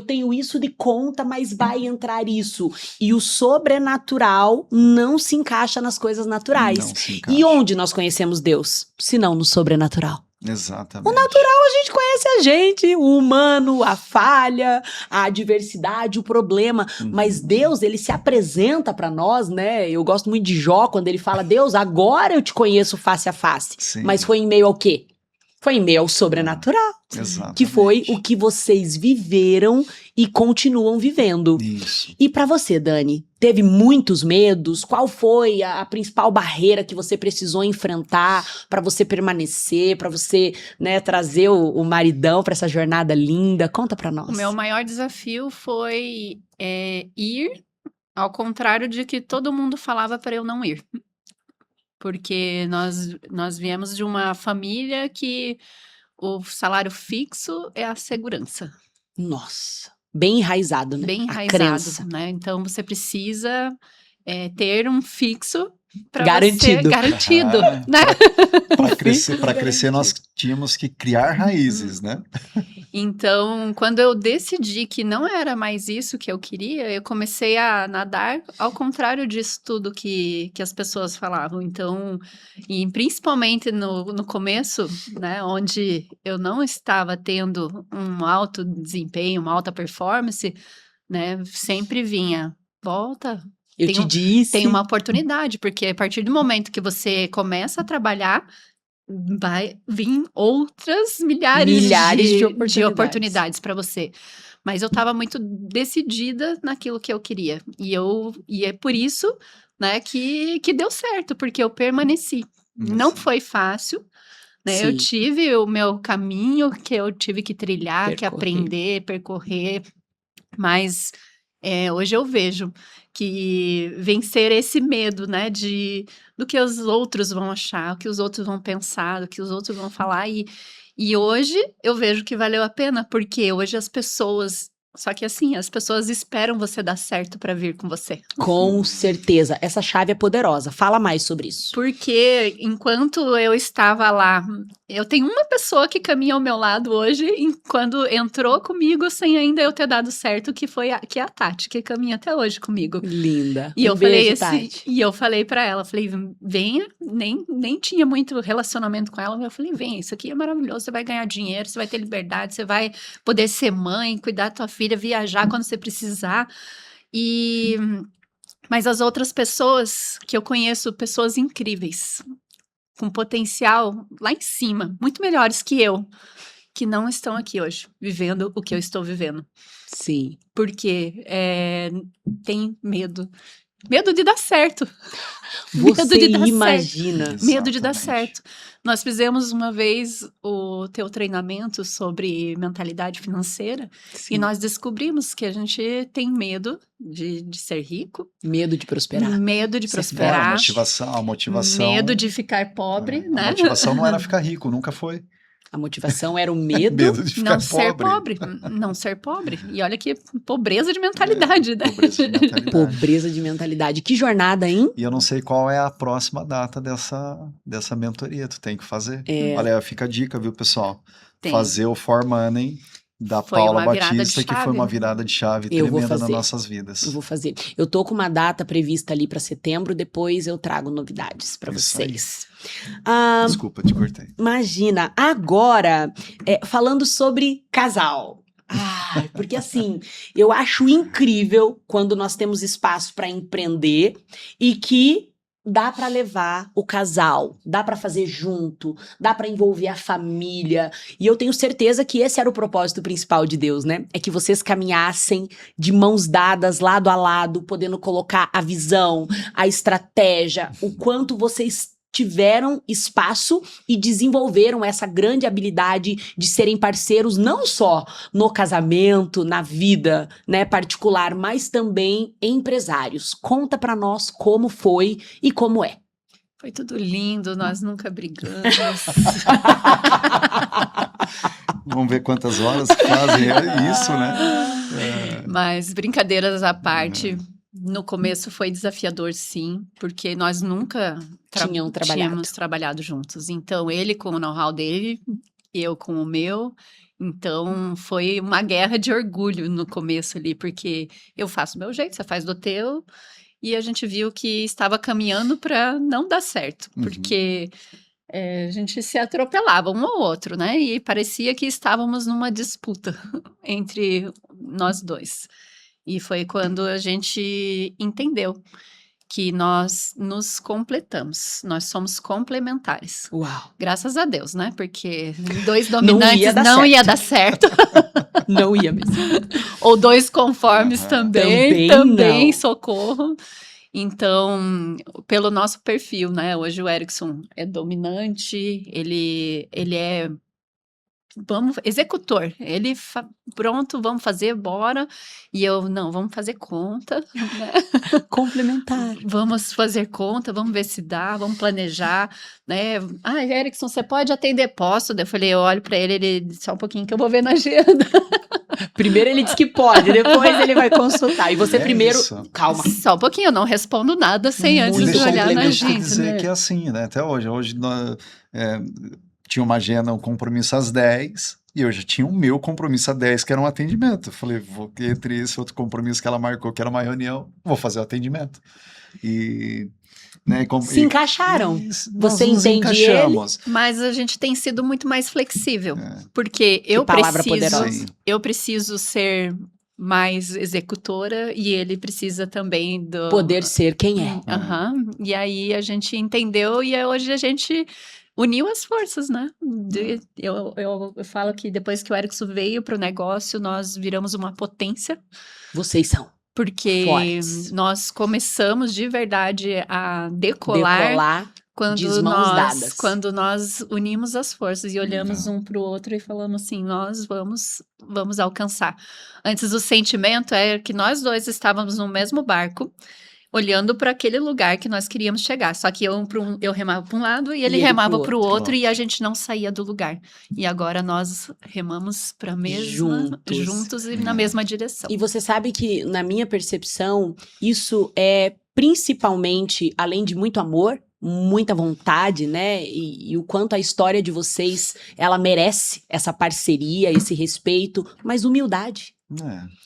tenho isso de conta, mas vai entrar isso. E o sobrenatural não se encaixa nas coisas naturais. Não se encaixa. E onde nós conhecemos Deus? Se não no sobrenatural. Exatamente. O natural a gente conhece a gente, o humano, a falha, a adversidade, o problema. Mas Deus, ele se apresenta para nós, né? Eu gosto muito de Jó quando ele fala: Deus, agora eu te conheço face a face. Sim. Mas foi em meio ao quê? Foi em meio ao sobrenatural. Exatamente. Que foi o que vocês viveram e continuam vivendo. Isso. E para você, Dani, teve muitos medos? Qual foi a principal barreira que você precisou enfrentar para você permanecer, para você, né, trazer o maridão para essa jornada linda? Conta para nós. O meu maior desafio foi ir ao contrário de que todo mundo falava para eu não ir. Porque nós viemos de uma família que o salário fixo é a segurança. Nossa, bem enraizado, né? Bem A enraizado, crença. né? Então você precisa ter um fixo para Garantido. Você, garantido, né? Para crescer, nós tínhamos que criar raízes, né? Então, quando eu decidi que não era mais isso que eu queria, eu comecei a nadar ao contrário disso tudo que as pessoas falavam. Então, e principalmente no começo, né, onde eu não estava tendo um alto desempenho, uma alta performance, né, sempre vinha, volta. Eu te disse. Tem uma oportunidade, porque a partir do momento que você começa a trabalhar, vai vir outras milhares de oportunidades para você. Mas eu estava muito decidida naquilo que eu queria. E é por isso, né, que deu certo, porque eu permaneci. Isso. Não foi fácil, né? Eu tive o meu caminho que eu tive que trilhar, que aprender, percorrer. Mas hoje eu vejo que vencer esse medo, né, do que os outros vão achar, o que os outros vão pensar, do que os outros vão falar, e hoje eu vejo que valeu a pena, porque hoje as pessoas, só que assim, as pessoas esperam você dar certo para vir com você. Com certeza, essa chave é poderosa, fala mais sobre isso. Porque enquanto eu estava lá, eu tenho uma pessoa que caminha ao meu lado hoje, quando entrou comigo sem ainda eu ter dado certo, que é a Tati, que caminha até hoje comigo. Linda. E eu falei Tati. E eu falei pra ela, falei, venha, nem tinha muito relacionamento com ela, mas eu falei, venha, isso aqui é maravilhoso, você vai ganhar dinheiro, você vai ter liberdade, você vai poder ser mãe, cuidar da tua filha, viajar quando você precisar. Mas as outras pessoas que eu conheço, pessoas incríveis, com potencial lá em cima, muito melhores que eu, que não estão aqui hoje, vivendo o que eu estou vivendo. Sim. Porque tem medo Medo de dar certo. Você Medo de dar certo. imagina. Medo de dar Exatamente. certo. Nós fizemos uma vez o teu treinamento sobre mentalidade financeira Sim. e nós descobrimos que a gente tem medo de ser rico, Medo de prosperar. medo de Isso é A prosperar, motivação. medo de ficar pobre, A né? motivação não era ficar rico, nunca foi. A motivação era o medo. Medo de ficar Não ser pobre. pobre. Não ser pobre. E olha que pobreza de mentalidade, né? Pobreza de mentalidade. Pobreza de mentalidade. Que jornada, hein? E eu não sei qual é a próxima data dessa mentoria. Tu tem que fazer. É. Olha, fica a dica, viu, pessoal? Tem. Fazer o For Money da Foi Paula uma virada de Batista, que foi chave, uma né? virada de chave Eu vou tremenda nas fazer. nossas vidas. Eu vou fazer. Eu tô com uma data prevista ali para setembro, depois eu trago novidades para Isso aí. vocês. Ah, Desculpa, te cortei. imagina, agora, falando sobre casal. Porque assim, eu acho incrível quando nós temos espaço para empreender e que dá para levar o casal, dá para fazer junto, dá para envolver a família. E eu tenho certeza que esse era o propósito principal de Deus, né? É que vocês caminhassem de mãos dadas, lado a lado, podendo colocar a visão, a estratégia, o quanto vocês tiveram espaço e desenvolveram essa grande habilidade de serem parceiros não só no casamento, na vida, né, particular, mas também empresários. Conta pra nós como foi e como é. Foi tudo lindo, nós nunca brigamos. Vamos ver quantas horas que fazem isso, né? Mas brincadeiras à parte, no começo foi desafiador, sim, porque nós nunca tínhamos trabalhado juntos. Então, ele com o know-how dele, eu com o meu. Então, foi uma guerra de orgulho no começo ali, porque eu faço do meu jeito, você faz do teu. E a gente viu que estava caminhando para não dar certo, porque a gente se atropelava um ao outro, né? E parecia que estávamos numa disputa entre nós dois. E foi quando a gente entendeu que nós nos completamos, nós somos complementares. Uau! Graças a Deus, né? Porque dois dominantes não ia dar certo. Não ia mesmo. Ou dois conformes também não. Socorro. Então, pelo nosso perfil, né? Hoje o Erickson é dominante, ele é executor. Ele pronto, vamos fazer, bora. E eu, não, vamos fazer conta, né? Complementar. Vamos fazer conta, vamos ver se dá, vamos planejar, né? Erickson, você pode atender posto? Eu falei, eu olho para ele disse, só um pouquinho que eu vou ver na agenda. Primeiro ele diz que pode, depois ele vai consultar. E você primeiro, isso. calma. Só um pouquinho, eu não respondo nada sem antes de olhar na agenda. Dizer né? que é assim, né? Até hoje. Hoje tinha uma agenda, um compromisso às 10, e eu já tinha o meu compromisso às 10, que era um atendimento. Eu falei, entre esse outro compromisso que ela marcou, que era uma reunião, vou fazer o atendimento. E... Né, se encaixaram. Você nos entende encaixamos. Ele? Mas a gente tem sido muito mais flexível. Porque eu preciso ser mais executora e ele precisa também do... Poder ser quem é. E aí a gente entendeu e hoje a gente uniu as forças, né? Eu falo que depois que o Erickson veio para o negócio, nós viramos uma potência. Vocês são. Porque nós começamos de verdade a decolar quando nós unimos as forças e olhamos um para o outro e falamos assim, nós vamos alcançar. Antes o sentimento é que nós dois estávamos no mesmo barco, olhando para aquele lugar que nós queríamos chegar. Só que eu remava para um lado e ele remava para o outro e a gente não saía do lugar. E agora nós remamos para a mesma, juntos e na mesma direção. E você sabe que, na minha percepção, isso é principalmente, além de muito amor, muita vontade, né? E o quanto a história de vocês, ela merece essa parceria, esse respeito, mas humildade.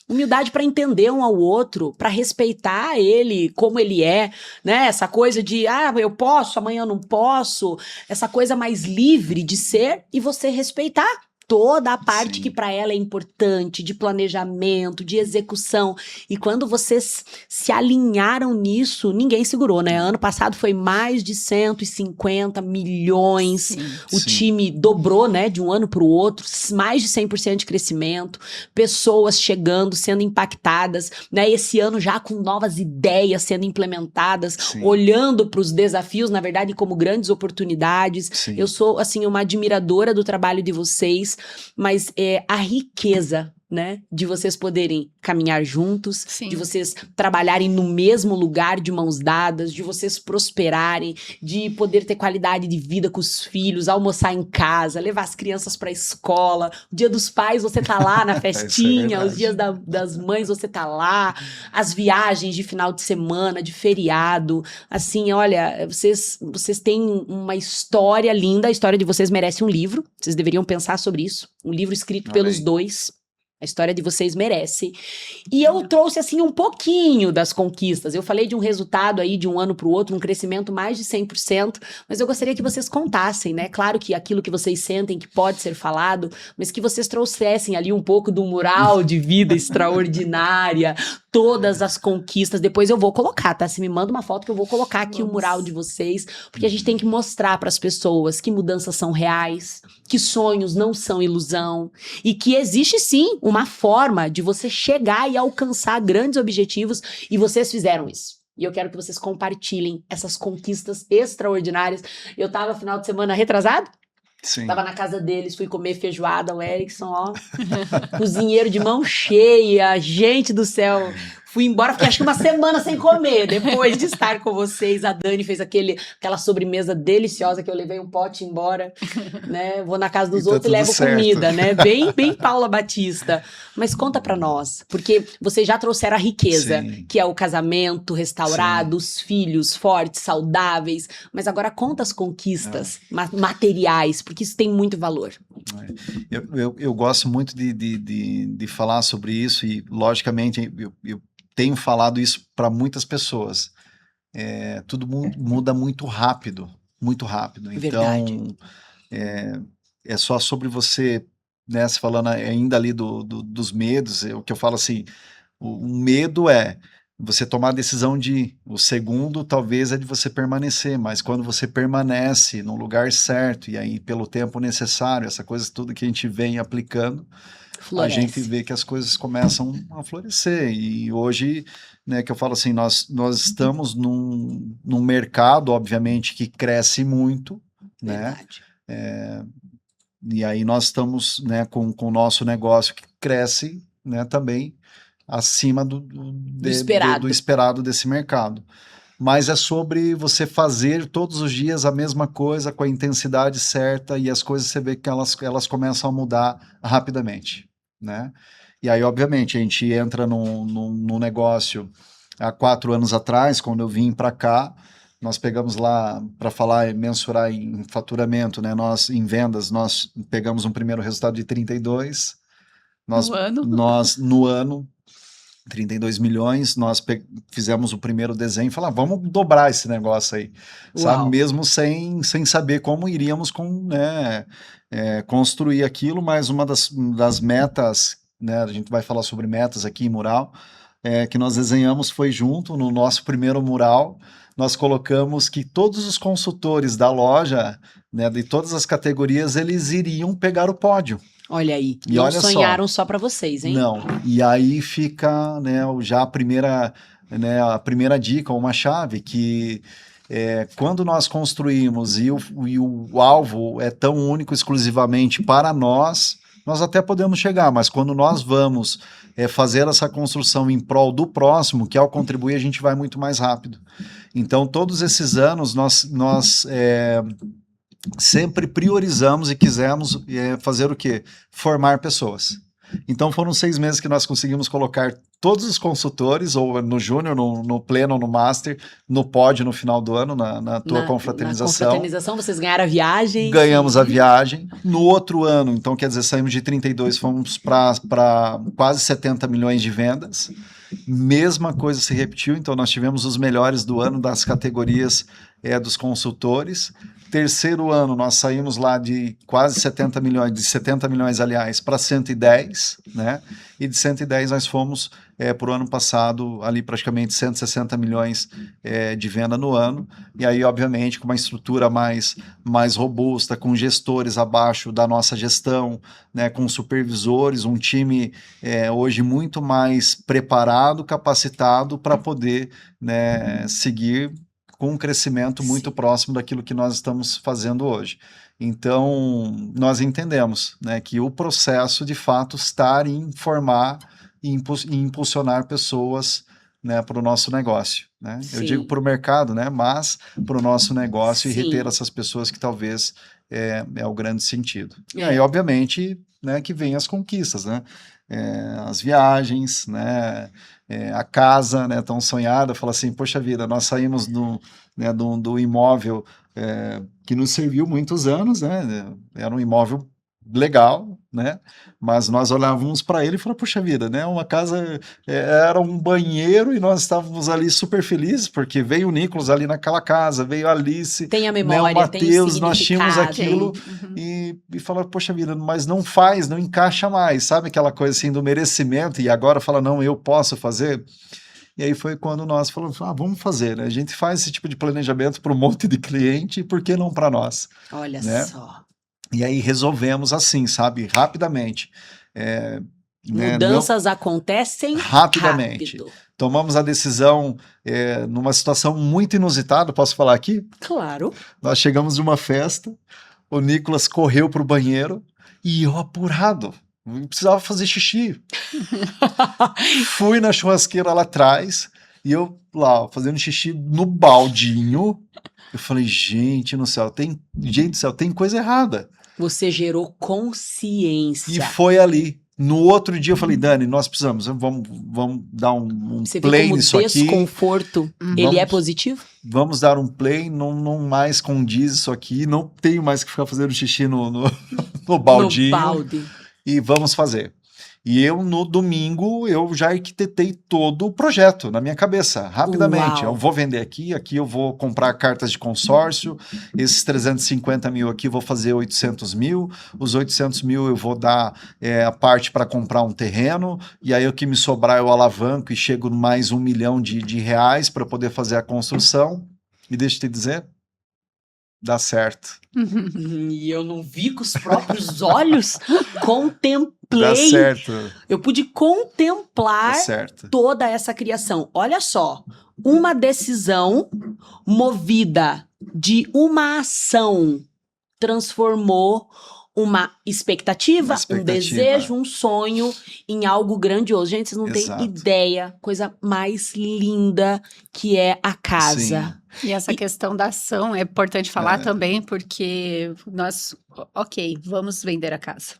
Humildade para entender um ao outro, para respeitar ele como ele é, né? Essa coisa de, eu posso, amanhã eu não posso. Essa coisa mais livre de ser e você respeitar toda a parte Sim. que para ela é importante, de planejamento, de execução. E quando vocês se alinharam nisso, ninguém segurou, né? Ano passado foi mais de 150 milhões. Sim. O Sim. time dobrou, né, de um ano para o outro, mais de 100% de crescimento, pessoas chegando, sendo impactadas, né? Esse ano já com novas ideias sendo implementadas, Sim. olhando para os desafios, na verdade, como grandes oportunidades. Sim. Eu sou, assim, uma admiradora do trabalho de vocês, mas a riqueza, né, de vocês poderem caminhar juntos, Sim. de vocês trabalharem no mesmo lugar de mãos dadas, de vocês prosperarem, de poder ter qualidade de vida com os filhos, almoçar em casa, levar as crianças para a escola, o dia dos pais você tá lá na festinha, os dias das mães você tá lá, as viagens de final de semana, de feriado, assim, olha, vocês têm uma história linda, a história de vocês merece um livro, vocês deveriam pensar sobre isso, um livro escrito pelos dois. A história de vocês merece. E eu trouxe, assim, um pouquinho das conquistas. Eu falei de um resultado aí de um ano para o outro, um crescimento mais de 100%, mas eu gostaria que vocês contassem, né? Claro que aquilo que vocês sentem que pode ser falado, mas que vocês trouxessem ali um pouco do mural de vida extraordinária, todas as conquistas. Depois eu vou colocar, tá? Se me manda uma foto que eu vou colocar aqui o mural de vocês, porque a gente tem que mostrar para as pessoas que mudanças são reais, que sonhos não são ilusão, e que existe sim uma forma de você chegar e alcançar grandes objetivos, e vocês fizeram isso. E eu quero que vocês compartilhem essas conquistas extraordinárias. Eu tava final de semana retrasado, Sim. tava na casa deles, fui comer feijoada, o Erickson, ó, cozinheiro de mão cheia, gente do céu. Fui embora, fiquei acho que uma semana sem comer, depois de estar com vocês. A Dani fez aquela sobremesa deliciosa que eu levei um pote embora, né? Vou na casa dos Tá outros e levo certo. comida, né? Bem Paula Batista. Mas conta pra nós, porque vocês já trouxeram a riqueza, Sim. que é o casamento restaurado, os filhos fortes, saudáveis. Mas agora conta as conquistas materiais, porque isso tem muito valor. Eu gosto muito de falar sobre isso e, logicamente, eu tenho falado isso para muitas pessoas. Tudo muda muito rápido, muito rápido. Verdade. Então, é só sobre você, né, se falando ainda ali dos medos, o que eu falo assim, o medo é você tomar a decisão de ir. O segundo, talvez, é de você permanecer, mas quando você permanece no lugar certo e aí pelo tempo necessário, essa coisa tudo que a gente vem aplicando, Floresce. a gente vê que as coisas começam a florescer. E hoje, né, que eu falo assim, nós estamos num mercado, obviamente, que cresce muito, né? Verdade. E aí nós estamos, né, com o nosso negócio que cresce, né, também acima do esperado desse mercado. Mas é sobre você fazer todos os dias a mesma coisa com a intensidade certa e as coisas você vê que elas começam a mudar rapidamente, né? E aí, obviamente, a gente entra num negócio há 4 anos atrás, quando eu vim para cá, nós pegamos lá, para falar e mensurar em faturamento, né? Nós, em vendas, nós pegamos um primeiro resultado de 32. No ano, 32 milhões, nós fizemos o primeiro desenho e falamos, vamos dobrar esse negócio aí, sabe? Mesmo sem saber como iríamos construir aquilo, mas uma das metas, né, a gente vai falar sobre metas aqui em mural, que nós desenhamos foi junto, no nosso primeiro mural, nós colocamos que todos os consultores da loja, né, de todas as categorias, eles iriam pegar o pódio. Olha aí, e não olha sonharam só para vocês, hein? Não, e aí fica, né, já a primeira dica, uma chave, que quando nós construímos e o alvo é tão único exclusivamente para nós até podemos chegar, mas quando nós vamos fazer essa construção em prol do próximo, que ao contribuir a gente vai muito mais rápido. Então, todos esses anos nós sempre priorizamos e quisemos fazer o quê? Formar pessoas. Então foram 6 meses que nós conseguimos colocar todos os consultores, ou no júnior, no pleno, no master, no pódio no final do ano, na tua confraternização. Na confraternização, vocês ganharam a viagem. Ganhamos a viagem. No outro ano, então quer dizer, saímos de 32, fomos para quase 70 milhões de vendas. Mesma coisa se repetiu, então nós tivemos os melhores do ano das categorias dos consultores. Terceiro ano, nós saímos lá de quase 70 milhões, de 70 milhões, aliás, para 110, né? E de 110 nós fomos, para o ano passado, ali praticamente 160 milhões de venda no ano. E aí, obviamente, com uma estrutura mais robusta, com gestores abaixo da nossa gestão, né? Com supervisores, um time hoje muito mais preparado, capacitado para poder, né, seguir com um crescimento muito próximo daquilo que nós estamos fazendo hoje. Então, nós entendemos, né, que o processo, de fato, está em formar e impulsionar pessoas, né, para o nosso negócio. Né? Eu digo para o mercado, né, mas para o nosso negócio e reter essas pessoas que talvez é o grande sentido. E aí, obviamente, né, que vem as conquistas, né? As viagens, né? A casa, né, tão sonhada, fala assim, poxa vida, nós saímos do imóvel que nos serviu muitos anos, né, era um imóvel legal, né, mas nós olhávamos para ele e falávamos, poxa vida, né, uma casa, era um banheiro e nós estávamos ali super felizes, porque veio o Nicolas ali naquela casa, veio a Alice, tem a memória, né, o Matheus, nós tínhamos aquilo, Uhum. e falava, poxa vida, mas não encaixa mais, sabe aquela coisa assim do merecimento, e agora fala, não, eu posso fazer. E aí foi quando nós falamos, vamos fazer, né? A gente faz esse tipo de planejamento para um monte de cliente, e por que não para nós? Olha, né? Só. E aí resolvemos assim, sabe, rapidamente. Mudanças acontecem rapidamente. rápido. Tomamos a decisão numa situação muito inusitada, posso falar aqui? Claro. Nós chegamos de uma festa, o Nicolas correu para o banheiro e eu apurado. Precisava fazer xixi. Fui na churrasqueira lá atrás e eu lá fazendo xixi no baldinho. Eu falei, gente do céu, tem coisa errada. Você gerou consciência. E foi ali. No outro dia eu falei, Dani, nós precisamos, vamos dar um Você play vê como nisso aqui. Desconforto, ele é positivo? Vamos dar um play, não mais condiz isso aqui, não tenho mais que ficar fazendo xixi no baldinho. No balde. E vamos fazer. E eu, no domingo, eu já arquitetei todo o projeto na minha cabeça, rapidamente. Uau. Eu vou vender aqui eu vou comprar cartas de consórcio, esses 350 mil aqui eu vou fazer 800 mil, os 800 mil eu vou dar a parte para comprar um terreno, e aí o que me sobrar eu alavanco e chego mais 1 milhão de reais para poder fazer a construção. E deixa eu te dizer, dá certo. E eu não vi com os próprios olhos, contemplei. Dá certo. Eu pude contemplar toda essa criação. Olha só, uma decisão movida de uma ação transformou uma expectativa, um desejo, um sonho em algo grandioso. Gente, vocês não têm ideia, coisa mais linda que é a casa. Sim. E essa questão da ação é importante falar também, porque nós, vamos vender a casa.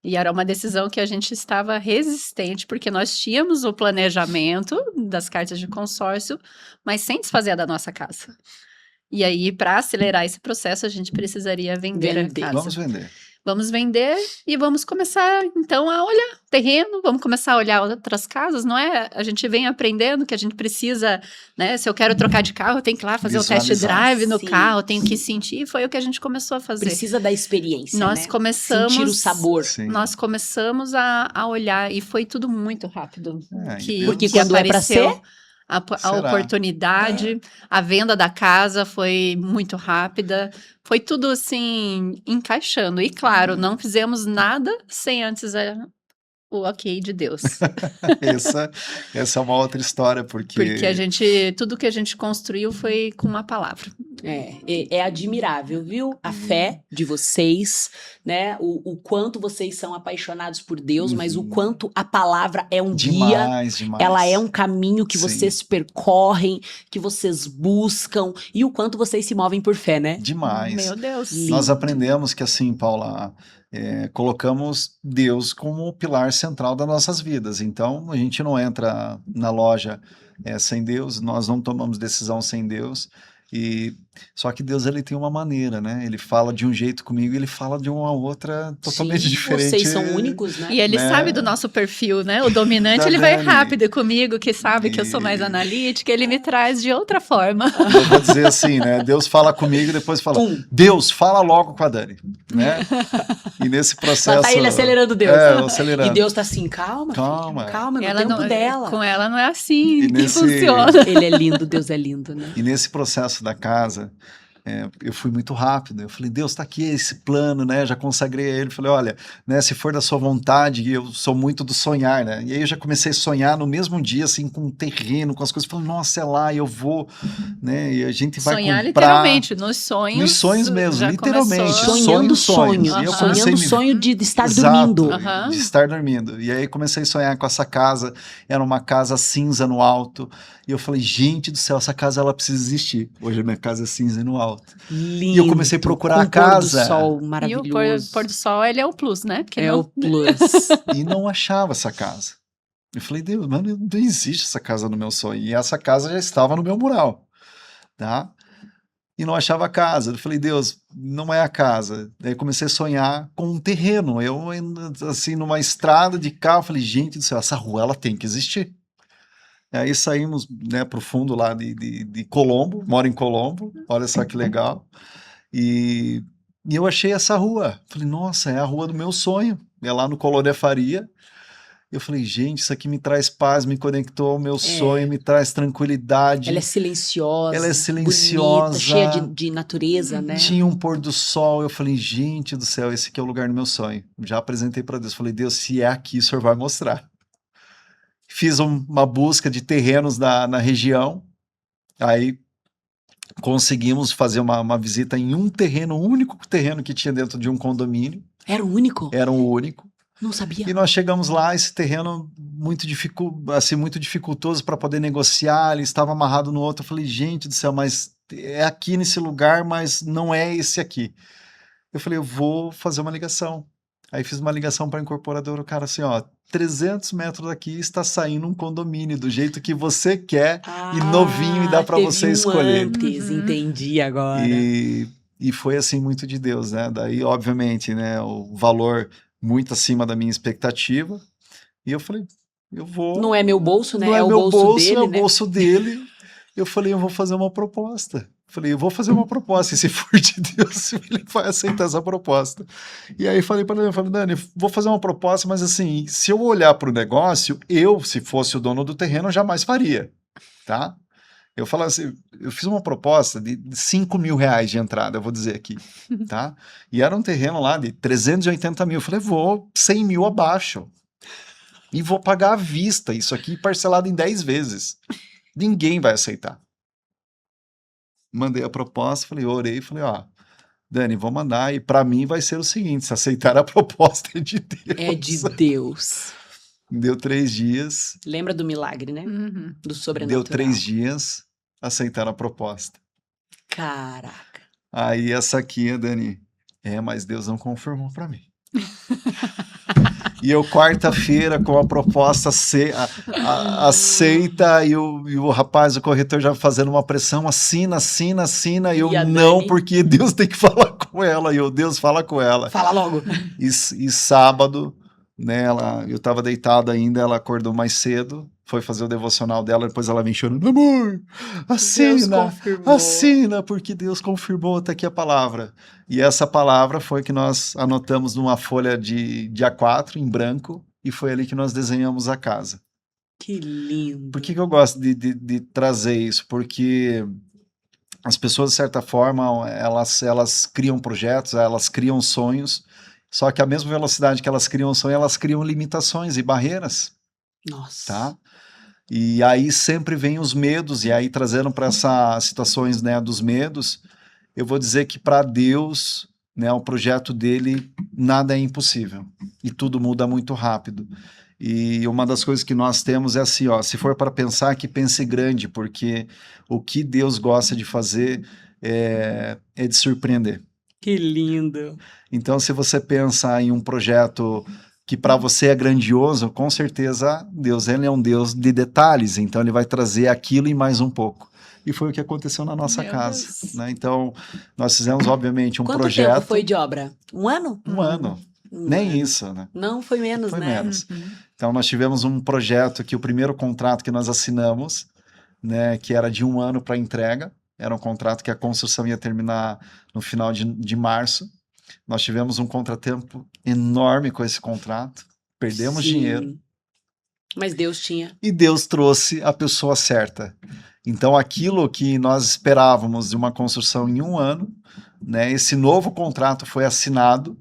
E era uma decisão que a gente estava resistente, porque nós tínhamos o planejamento das cartas de consórcio, mas sem desfazer da nossa casa. E aí, para acelerar esse processo, a gente precisaria vender a casa. Vamos vender e vamos começar, então, a olhar terreno, vamos começar a olhar outras casas, não é? A gente vem aprendendo que a gente precisa, né? Se eu quero trocar de carro, eu tenho que ir lá fazer o test drive no carro, tenho que sentir, foi o que a gente começou a fazer. Precisa da experiência, nós começamos... sentir o sabor. Nós começamos a olhar e foi tudo muito rápido. Porque quando apareceu, é pra ser... A oportunidade, a venda da casa foi muito rápida, foi tudo assim, encaixando. E claro, não fizemos nada sem antes o ok de Deus. Essa é uma outra história, porque tudo que a gente construiu foi com uma palavra. É admirável, viu? A fé de vocês, né? O quanto vocês são apaixonados por Deus, mas o quanto a palavra é um guia, ela é um caminho que vocês percorrem, que vocês buscam, e o quanto vocês se movem por fé, né? Demais. Meu Deus. Nós aprendemos que assim, Paula, colocamos Deus como o pilar central das nossas vidas. Então, a gente não entra na loja sem Deus, nós não tomamos decisão sem Deus. E só que Deus, ele tem uma maneira, né? Ele fala de um jeito comigo e ele fala de uma outra totalmente Sim, diferente. vocês são únicos, né? E ele Né? sabe do nosso perfil, né? O dominante, Da ele vai Dani. rápido comigo, que sabe que eu sou mais E- analítica, ele me traz de outra forma. Eu vou dizer assim, né? Deus fala comigo e depois fala, Pum. Deus, fala logo com a Dani, né? E nesse processo... Lá tá ele acelerando Deus. É, eu acelerando. E Deus tá assim, calma, Calma. filho, calma, no Ela tempo não, dela. com ela não é assim E que nesse- funciona. Ele é lindo, Deus é lindo, né? E nesse processo da casa, eu fui muito rápido. Eu falei, Deus, tá aqui esse plano, né? Já consagrei a ele. Falei, olha, né? Se for da sua vontade, eu sou muito do sonhar, né? E aí eu já comecei a sonhar no mesmo dia, assim, com o terreno, com as coisas. Falei, nossa, é lá, eu vou, né? E a gente vai Sonhar comprar... literalmente, nos sonhos. Nos sonhos mesmo, já literalmente. começou. Sonhando sonhos. sonho. E eu Aham. comecei Sonhando a me- sonho de estar Exato, dormindo. Aham. de estar dormindo. E aí comecei a sonhar com essa casa. Era uma casa cinza no alto. E eu falei, gente do céu, essa casa ela precisa existir. Hoje a minha casa é cinza no alto. Lindo. E eu comecei a procurar com a o pôr casa. do sol E o maravilhoso. pôr do sol, ele é o plus, né? Porque É não... o plus. E não achava essa casa. Eu falei, Deus, mano, não existe essa casa no meu sonho. E essa casa já estava no meu mural, tá? E não achava a casa. Eu falei, Deus, não é a casa. Daí comecei a sonhar com um terreno. Eu, assim, numa estrada de carro, falei, gente do céu, essa rua, ela tem que existir. E aí saímos, né, pro fundo lá de Colombo, moro em Colombo, olha só que legal. E eu achei essa rua. Falei, nossa, é a rua do meu sonho. É lá no Colônia Faria. Eu falei, gente, isso aqui me traz paz, me conectou ao meu sonho, me traz tranquilidade. Ela é silenciosa. Ela é silenciosa. Bonita, cheia de natureza, né? Tinha um pôr do sol. Eu falei, gente do céu, esse aqui é o lugar do meu sonho. Já apresentei para Deus. Falei, Deus, se é aqui, o Senhor vai mostrar. Fiz uma busca de terrenos na região. Aí conseguimos fazer uma visita em um terreno, o único terreno que tinha dentro de um condomínio. Era o único? Era o único. Não sabia. E nós chegamos lá, esse terreno muito dificultoso para poder negociar, ele estava amarrado no outro. Eu falei, gente do céu, mas é aqui nesse lugar, mas não é esse aqui. Eu falei, eu vou fazer uma ligação. Aí fiz uma ligação para a incorporadora, o cara assim, ó, 300 metros daqui está saindo um condomínio do jeito que você quer e novinho e dá para teve você um escolher. Antes, Uhum. entendi agora. E foi assim muito de Deus, né? Daí, obviamente, né, o valor muito acima da minha expectativa. E eu falei, eu vou. Não é meu bolso, né? Não é o meu bolso bolso, dele, é o né? bolso dele. Eu falei, eu vou fazer uma proposta. Falei, eu vou fazer uma proposta, e se for de Deus, ele vai aceitar essa proposta. E aí falei para ele, Dani, vou fazer uma proposta, mas assim, se eu olhar para o negócio, eu, se fosse o dono do terreno, jamais faria, tá? Eu falava assim, eu fiz uma proposta de 5 mil reais de entrada, eu vou dizer aqui, tá? E era um terreno lá de 380 mil. Eu falei, vou 100 mil abaixo. E vou pagar à vista, isso aqui parcelado em 10 vezes. Ninguém vai aceitar. Mandei a proposta, falei, orei, falei, ó, Dani, vou mandar, e para mim vai ser o seguinte, se aceitar a proposta é de Deus. É de Deus. Deu 3 dias, Lembra do milagre, né? Uhum. Do sobrenatural. deu 3 dias, aceitaram a proposta. Caraca. Aí essa aqui, a Dani, mas Deus não confirmou para mim. E eu, quarta-feira, com a proposta aceita, e o rapaz, o corretor, já fazendo uma pressão, assina, e eu, E a não, Dani? porque Deus tem que falar com ela, e eu, Deus, fala com ela. Fala logo. E sábado, né, eu tava deitado ainda, ela acordou mais cedo, foi fazer o devocional dela, depois ela vem chorando, amor, Deus confirmou. assina, porque Deus confirmou, tá aqui a palavra. E essa palavra foi que nós anotamos numa folha de A4, em branco, e foi ali que nós desenhamos a casa. Que lindo. Por que eu gosto de trazer isso? Porque as pessoas, de certa forma, elas criam projetos, elas criam sonhos, só que à mesma velocidade que elas criam sonho, elas criam limitações e barreiras, Nossa. tá? E aí sempre vem os medos, e aí trazendo para essas situações, né, dos medos, eu vou dizer que para Deus, né, o projeto dele, nada é impossível, e tudo muda muito rápido. E uma das coisas que nós temos é assim, ó, se for para pensar, que pense grande, porque o que Deus gosta de fazer é de surpreender. Que lindo. Então, se você pensa em um projeto que para você é grandioso, com certeza Deus, ele é um Deus de detalhes, então ele vai trazer aquilo e mais um pouco. e foi o que aconteceu na nossa Meu casa, Deus. né? Então, nós fizemos, obviamente, um Quanto projeto. tempo foi de obra? Um ano? Um ano, Um nem ano. isso, né? Não, foi menos, Foi né? menos. Uhum. Então, nós tivemos um projeto que o primeiro contrato que nós assinamos, né, que era de 1 ano para entrega, era um contrato que a construção ia terminar no final de março. Nós tivemos um contratempo enorme com esse contrato, perdemos Sim. dinheiro Mas Deus tinha. e Deus trouxe a pessoa certa. Então, aquilo que nós esperávamos de uma construção em 1 ano, né, esse novo contrato foi assinado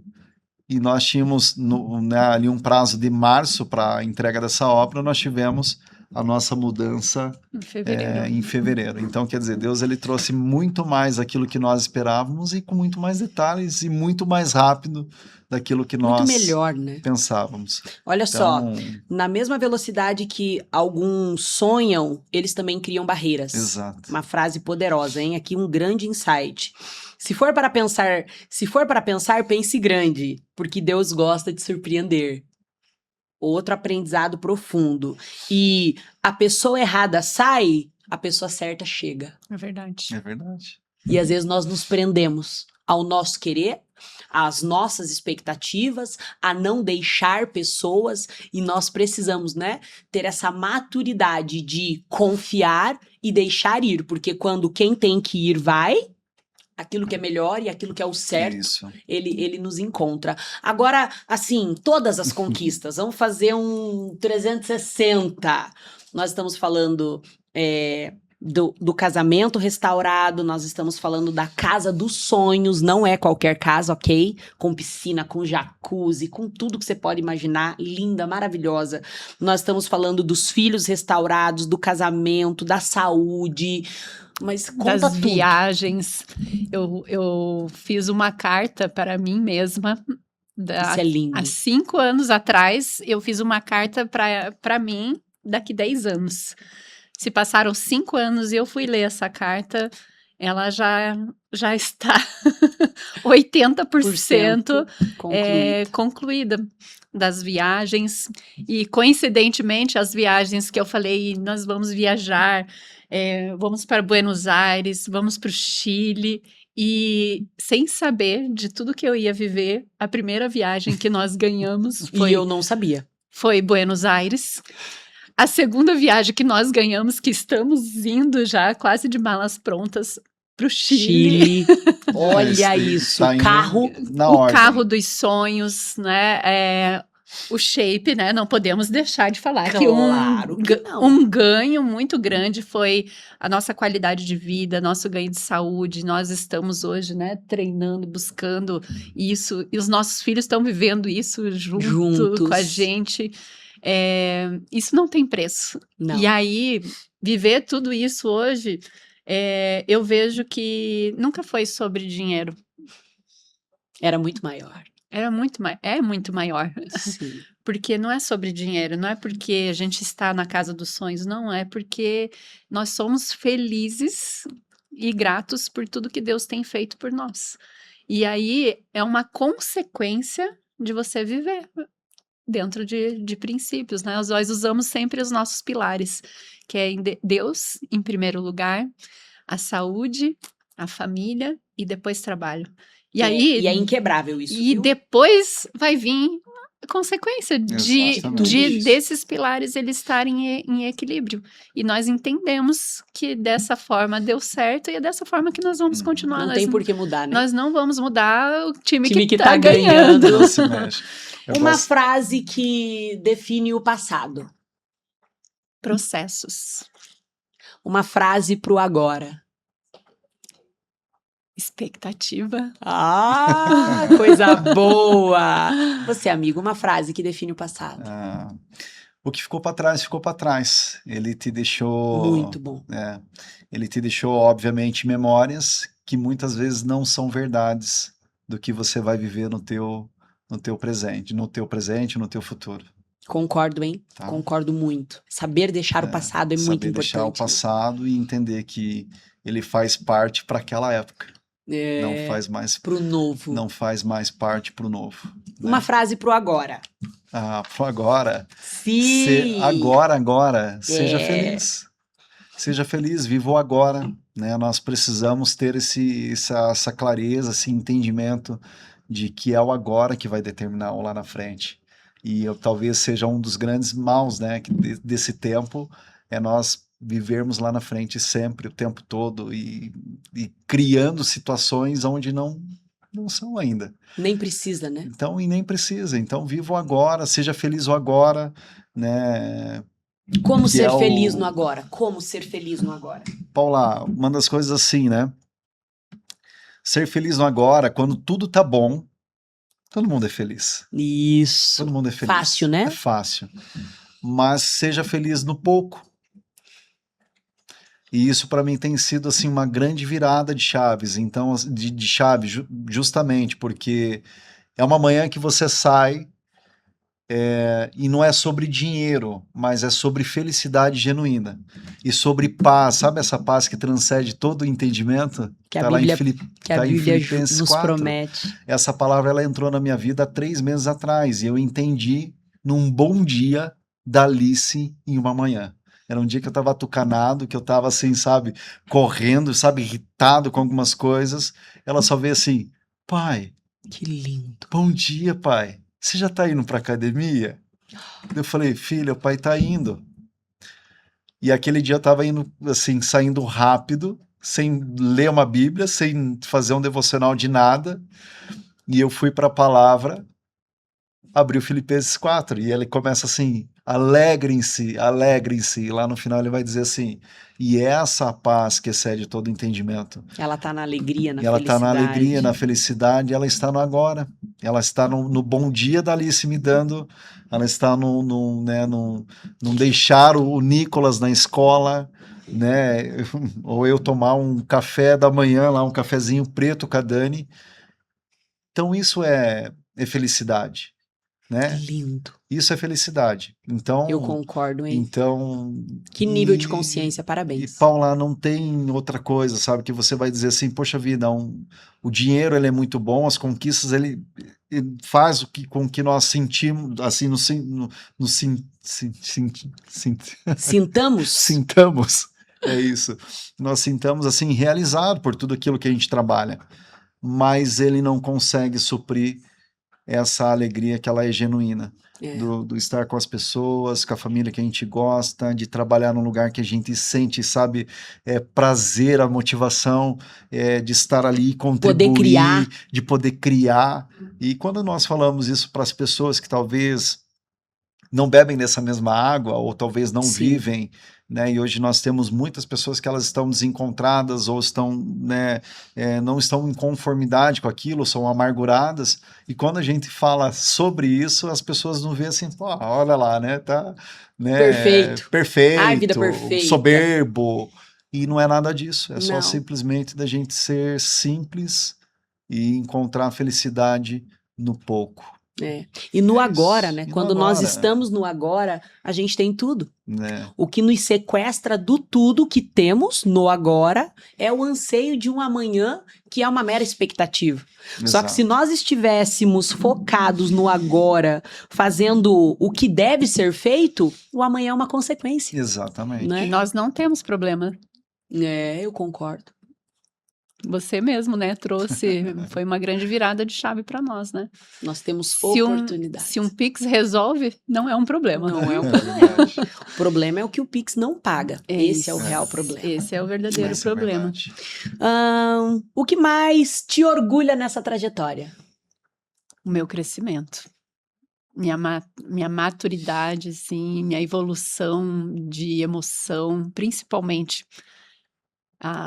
e nós tínhamos né, ali um prazo de março para a entrega dessa obra, nós tivemos a nossa mudança Em fevereiro. em fevereiro. Então, quer dizer, Deus ele trouxe muito mais aquilo que nós esperávamos e com muito mais detalhes e muito mais rápido daquilo que Muito nós melhor, né? pensávamos. Olha só, Então, na mesma velocidade que alguns sonham, eles também criam barreiras. exato. Uma frase poderosa, hein? Aqui um grande insight. Se for para pensar, pense grande, porque Deus gosta de surpreender. Outro aprendizado profundo. E a pessoa errada sai, a pessoa certa chega. É verdade. É verdade. E às vezes nós nos prendemos ao nosso querer, às nossas expectativas, a não deixar pessoas, e nós precisamos, né, ter essa maturidade de confiar e deixar ir, porque quando quem tem que ir vai, aquilo que é melhor e aquilo que é o certo, Isso. ele nos encontra. Agora, assim, todas as conquistas, vamos fazer um 360. Nós estamos falando do casamento restaurado, nós estamos falando da casa dos sonhos, não é qualquer casa, ok? Com piscina, com jacuzzi, com tudo que você pode imaginar, linda, maravilhosa. Nós estamos falando dos filhos restaurados, do casamento, da saúde, mas conta Das tudo. viagens. Eu fiz uma carta para mim mesma. Isso é lindo. Há 5 anos atrás, eu fiz uma carta para mim daqui 10 anos. Se passaram 5 anos e eu fui ler essa carta, ela já está 80% concluída das viagens. E, coincidentemente, as viagens que eu falei, nós vamos viajar, vamos para Buenos Aires, vamos para o Chile. E, sem saber de tudo que eu ia viver, a primeira viagem que nós ganhamos E eu não sabia. foi Buenos Aires. A segunda viagem que nós ganhamos, que estamos indo já quase de malas prontas para o Chile. Olha isso, Tá indo carro. na O ordem. carro dos sonhos, né? O shape, né? Não podemos deixar de falar Claro que não. um ganho muito grande foi a nossa qualidade de vida, nosso ganho de saúde. Nós estamos hoje, né, treinando, buscando isso, e os nossos filhos estão vivendo isso junto com a gente. Isso não tem preço. Não. E aí, viver tudo isso hoje, eu vejo que nunca foi sobre dinheiro. Era muito maior. É muito maior. Sim. Porque não é sobre dinheiro, não é porque a gente está na casa dos sonhos, não, é porque nós somos felizes e gratos por tudo que Deus tem feito por nós. E aí é uma consequência de você viver dentro de princípios, né? Nós usamos sempre os nossos pilares, que é Deus em primeiro lugar, a saúde, a família e depois trabalho. E aí, E é inquebrável isso, e viu? depois vai vir a consequência Exatamente. desses pilares eles estarem em equilíbrio. E nós entendemos que dessa forma deu certo e é dessa forma que nós vamos continuar. Não tem por que mudar, né? Nós não vamos mudar o time que tá tá ganhando. ganhando. Não se mexe. Eu Uma gosto- frase que define o passado. Processos. Uma frase pro agora. Expectativa. Ah, coisa boa! Você, amigo, uma frase que define o passado. O que ficou para trás, ficou para trás. Ele te deixou. Muito bom. Ele te deixou, obviamente, memórias que muitas vezes não são verdades do que você vai viver no teu presente, no teu futuro. Concordo, hein? Tá. Concordo muito. Saber deixar o passado é muito Saber importante. deixar o passado e entender que ele faz parte para aquela época. Né? Não faz mais Pro novo. Não faz mais parte pro novo. Uma Né? frase pro agora. Pro agora. Sim! Agora, seja É. feliz. Seja feliz, viva o agora, né? Nós precisamos ter essa clareza, esse entendimento de que é o agora que vai determinar o lá na frente. E talvez seja um dos grandes maus, né, desse tempo, é nós vivermos lá na frente sempre, o tempo todo, e criando situações onde não são ainda. Nem precisa, né? Então, e nem precisa. Então, viva o agora, seja feliz o agora, né? Como Que ser é feliz o- no agora? Como ser feliz no agora? Paula, uma das coisas assim, né? Ser feliz no agora, quando tudo tá bom, todo mundo é feliz. Isso. Todo mundo é feliz. Fácil, né? É fácil. Mas seja feliz no pouco. E isso para mim tem sido assim uma grande virada de chaves. Então, de chave, justamente porque é uma manhã que você sai e não é sobre dinheiro, mas é sobre felicidade genuína e sobre paz. Sabe essa paz que transcende todo o entendimento? Que a Tá lá em Bíblia, Filipenses, que a tá em Bíblia Filipenses nos 4. promete. Essa palavra ela entrou na minha vida há 3 meses atrás e eu entendi num bom dia da Alice em uma manhã. Era um dia que eu estava atucanado, que eu estava assim, sabe, correndo, sabe, irritado com algumas coisas. Ela só veio assim, pai, Que lindo. bom dia, pai. Você já tá indo pra academia? Eu falei, filha, o pai tá indo. E aquele dia eu tava indo, assim, saindo rápido, sem ler uma Bíblia, sem fazer um devocional de nada. E eu fui para a palavra, abri o Filipenses 4 e ele começa assim: alegrem-se, alegrem-se. E lá no final ele vai dizer assim: e essa paz que excede todo entendimento. Ela tá na alegria, na E ela está na alegria, na felicidade. felicidade, ela está no agora. Ela está no bom dia da Alice me dando, ela está né, não deixar o Nicolas na escola, né? Ou eu tomar um café da manhã lá, um cafezinho preto com a Dani. Então isso é felicidade, né? Lindo. Isso é felicidade. Eu Então, concordo, hein? então Que nível de consciência, e parabéns. Paula, não tem outra coisa, sabe? Que você vai dizer assim, poxa vida, o dinheiro ele é muito bom, as conquistas ele faz com que nós sentimos, assim, no Sintamos? sintamos, é isso. Nós sintamos assim realizado por tudo aquilo que a gente trabalha, mas ele não consegue suprir essa alegria que ela é genuína. É. Do estar com as pessoas, com a família que a gente gosta, de trabalhar num lugar que a gente sente, sabe, prazer, a motivação de estar ali, Poder criar. contribuir, de poder criar. E quando nós falamos isso para as pessoas que talvez não bebem dessa mesma água ou talvez não Sim. vivem, né? E hoje nós temos muitas pessoas que elas estão desencontradas ou estão, né, não estão em conformidade com aquilo, são amarguradas. E quando a gente fala sobre isso, as pessoas não veem assim, pô, olha lá, né? Tá, né? Perfeito. Ai, vida Perfeito, perfeita. soberbo. E não é nada disso. É só Não. simplesmente da gente ser simples e encontrar felicidade no pouco. É. E no agora, né? E no Quando nós agora, estamos no agora, a gente tem tudo. né? O que nos sequestra do tudo que temos no agora é o anseio de um amanhã que é uma mera expectativa. Só que se Exato. nós estivéssemos focados no agora, fazendo o que deve ser feito, o amanhã é uma consequência, Exatamente. E né? nós não temos problema. É, eu concordo. Você mesmo, né, trouxe, foi uma grande virada de chave para nós, né? Nós temos Se oportunidades. se um Pix resolve, não é um problema. Não é um É problema. verdade. O problema é o que o Pix não paga. Esse é o real problema. Esse é o verdadeiro Essa é a problema. verdade. O que mais te orgulha nessa trajetória? O meu crescimento. Minha maturidade, assim, minha evolução de emoção, principalmente.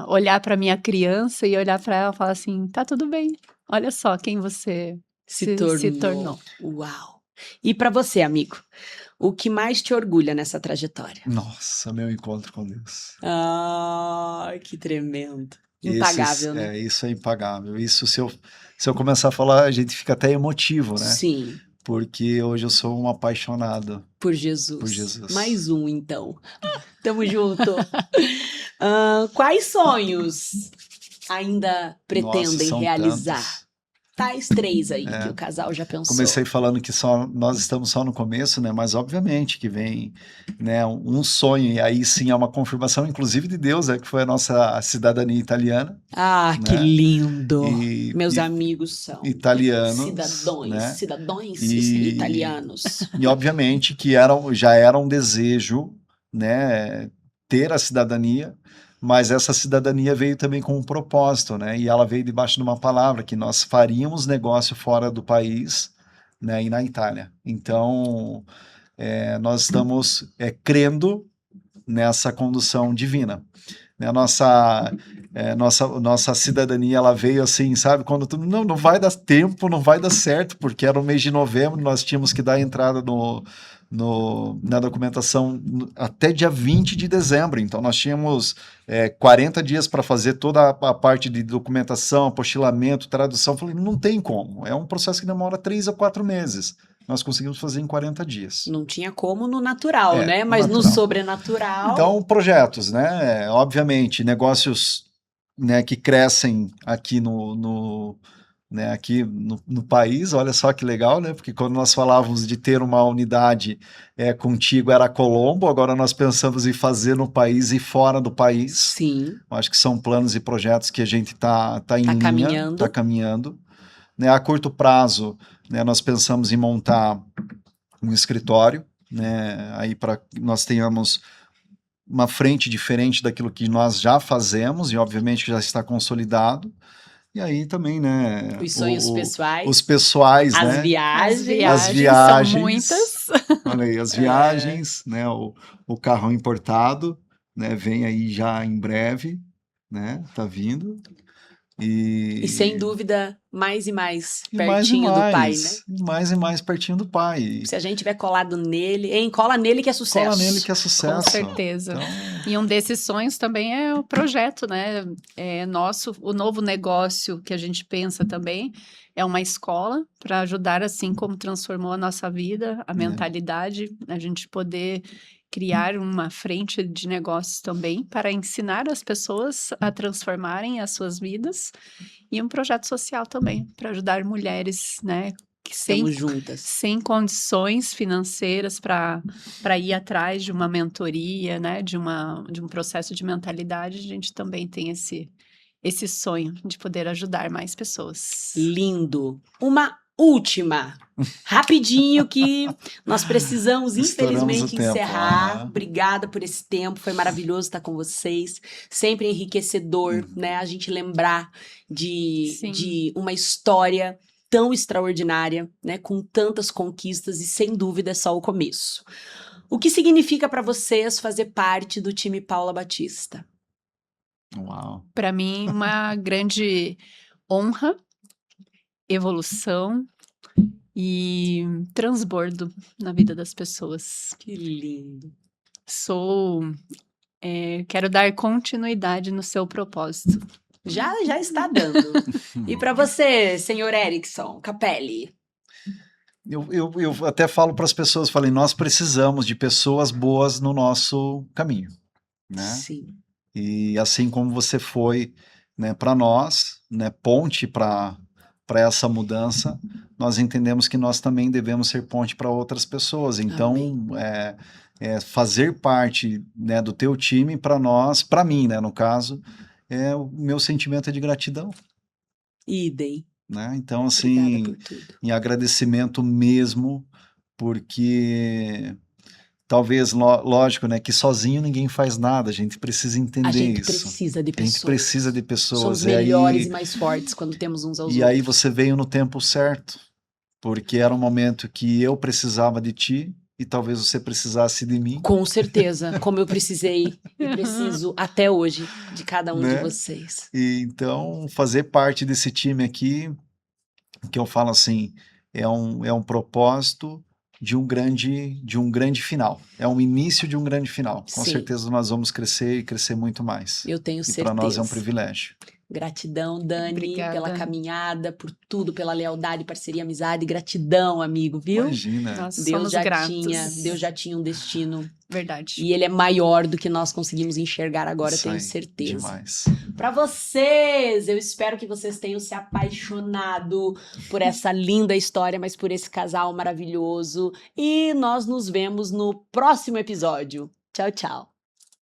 Olhar para minha criança e olhar para ela e falar assim, tá tudo bem. Olha só quem você se tornou. Uau! E para você, amigo, o que mais te orgulha nessa trajetória? Nossa, meu encontro com Deus. Ah, que tremendo. Impagável, né? Isso é impagável. Isso, se eu começar a falar, a gente fica até emotivo, né? Sim, Porque hoje eu sou um apaixonado por Jesus. por Jesus. Mais um, então. Tamo junto. Quais sonhos ainda pretendem Nossa, são realizar? tantos. tais 3 aí que o casal já pensou? Comecei falando que nós estamos só no começo, né? Mas obviamente que vem, né, um sonho, e aí sim é uma confirmação, inclusive de Deus, que foi a nossa cidadania italiana. Ah, né? que lindo! E, Meus amigos são italianos, cidadãos E- italianos. E obviamente que já era um desejo, né, ter a cidadania, mas essa cidadania veio também com um propósito, né? E ela veio debaixo de uma palavra que nós faríamos negócio fora do país, né, e na Itália. Então, nós estamos crendo nessa condução divina. Né? Nossa cidadania, ela veio assim, sabe? Quando não vai dar tempo, não vai dar certo, porque era o mês de novembro, nós tínhamos que dar entrada na documentação até dia 20 de dezembro. Então, nós tínhamos 40 dias para fazer toda a parte de documentação, apostilamento, tradução. Falei, não tem como. É um processo que demora 3 a 4 meses. Nós conseguimos fazer em 40 dias. Não tinha como no natural, né? no Mas no natural. sobrenatural... Então, projetos, né? Obviamente, negócios, né, que crescem aqui no país. Olha só que legal, né? Porque quando nós falávamos de ter uma unidade contigo era Colombo, agora nós pensamos em fazer no país e fora do país. Sim. Acho que são planos e projetos que a gente tá em linha, caminhando. tá caminhando. Né? A curto prazo, né, nós pensamos em montar um escritório, né? Aí para nós tenhamos uma frente diferente daquilo que nós já fazemos e obviamente que já está consolidado. E aí também, né? Os sonhos pessoais. Os pessoais, as né? Viagens. As viagens são muitas. Olha aí, as viagens, né? O carro importado, né? Vem aí já em breve, né? Tá vindo. E sem dúvida, mais e mais E pertinho do pai, né? Mais e mais pertinho do pai. Se a gente tiver colado nele, cola nele que é sucesso. Cola nele que é sucesso. Com certeza. Então... E um desses sonhos também é o projeto, né? O novo negócio que a gente pensa também é uma escola para ajudar, assim como transformou a nossa vida, a mentalidade, a gente poder criar uma frente de negócios também para ensinar as pessoas a transformarem as suas vidas e um projeto social também para ajudar mulheres, né? Estamos juntas. Sem condições financeiras para ir atrás de uma mentoria, né? De um processo de mentalidade, a gente também tem esse sonho de poder ajudar mais pessoas. Lindo. Uma última, rapidinho, que nós precisamos, infelizmente, encerrar. Obrigada por esse tempo, foi maravilhoso estar com vocês. Sempre enriquecedor, né? A gente lembrar de uma história tão extraordinária, né? Com tantas conquistas e, sem dúvida, é só o começo. O que significa para vocês fazer parte do time Paula Batista? Uau! Para mim, uma grande honra, evolução e transbordo na vida das pessoas. Que lindo! Quero dar continuidade no seu propósito. Já está dando. E para você, senhor Erickson Capelli? Eu até falo para as pessoas, falei, nós precisamos de pessoas boas no nosso caminho, né? Sim. E assim como você foi, né, para nós, né, ponte para essa mudança, nós entendemos que nós também devemos ser ponte para outras pessoas. Então, fazer parte, né, do teu time para nós, para mim, né, no caso, o meu sentimento é de gratidão. Idem. Né? Então, assim, em agradecimento mesmo, porque talvez, lógico, né, que sozinho ninguém faz nada, a gente precisa entender isso. A gente precisa de pessoas. A gente precisa de pessoas. Somos melhores e mais fortes quando temos uns aos outros. E aí você veio no tempo certo, porque era um momento que eu precisava de ti, e talvez você precisasse de mim. Com certeza, como eu precisei e preciso até hoje de cada um, né, de vocês. E então, fazer parte desse time aqui, que eu falo assim, é um propósito de um grande final. É um início de um grande final. Com certeza nós vamos crescer e crescer muito mais. Eu tenho certeza. E para nós é um privilégio. Gratidão, Dani, Obrigada. pela caminhada, por tudo, pela lealdade, parceria, amizade. Gratidão, amigo, viu? Imagina. Nós Deus somos já gratos. Deus já tinha um destino Verdade. e ele é maior do que nós conseguimos enxergar agora, eu Isso tenho aí, certeza. Demais. Para vocês, eu espero que vocês tenham se apaixonado por essa linda história, mas por esse casal maravilhoso. E nós nos vemos no próximo episódio. Tchau, tchau.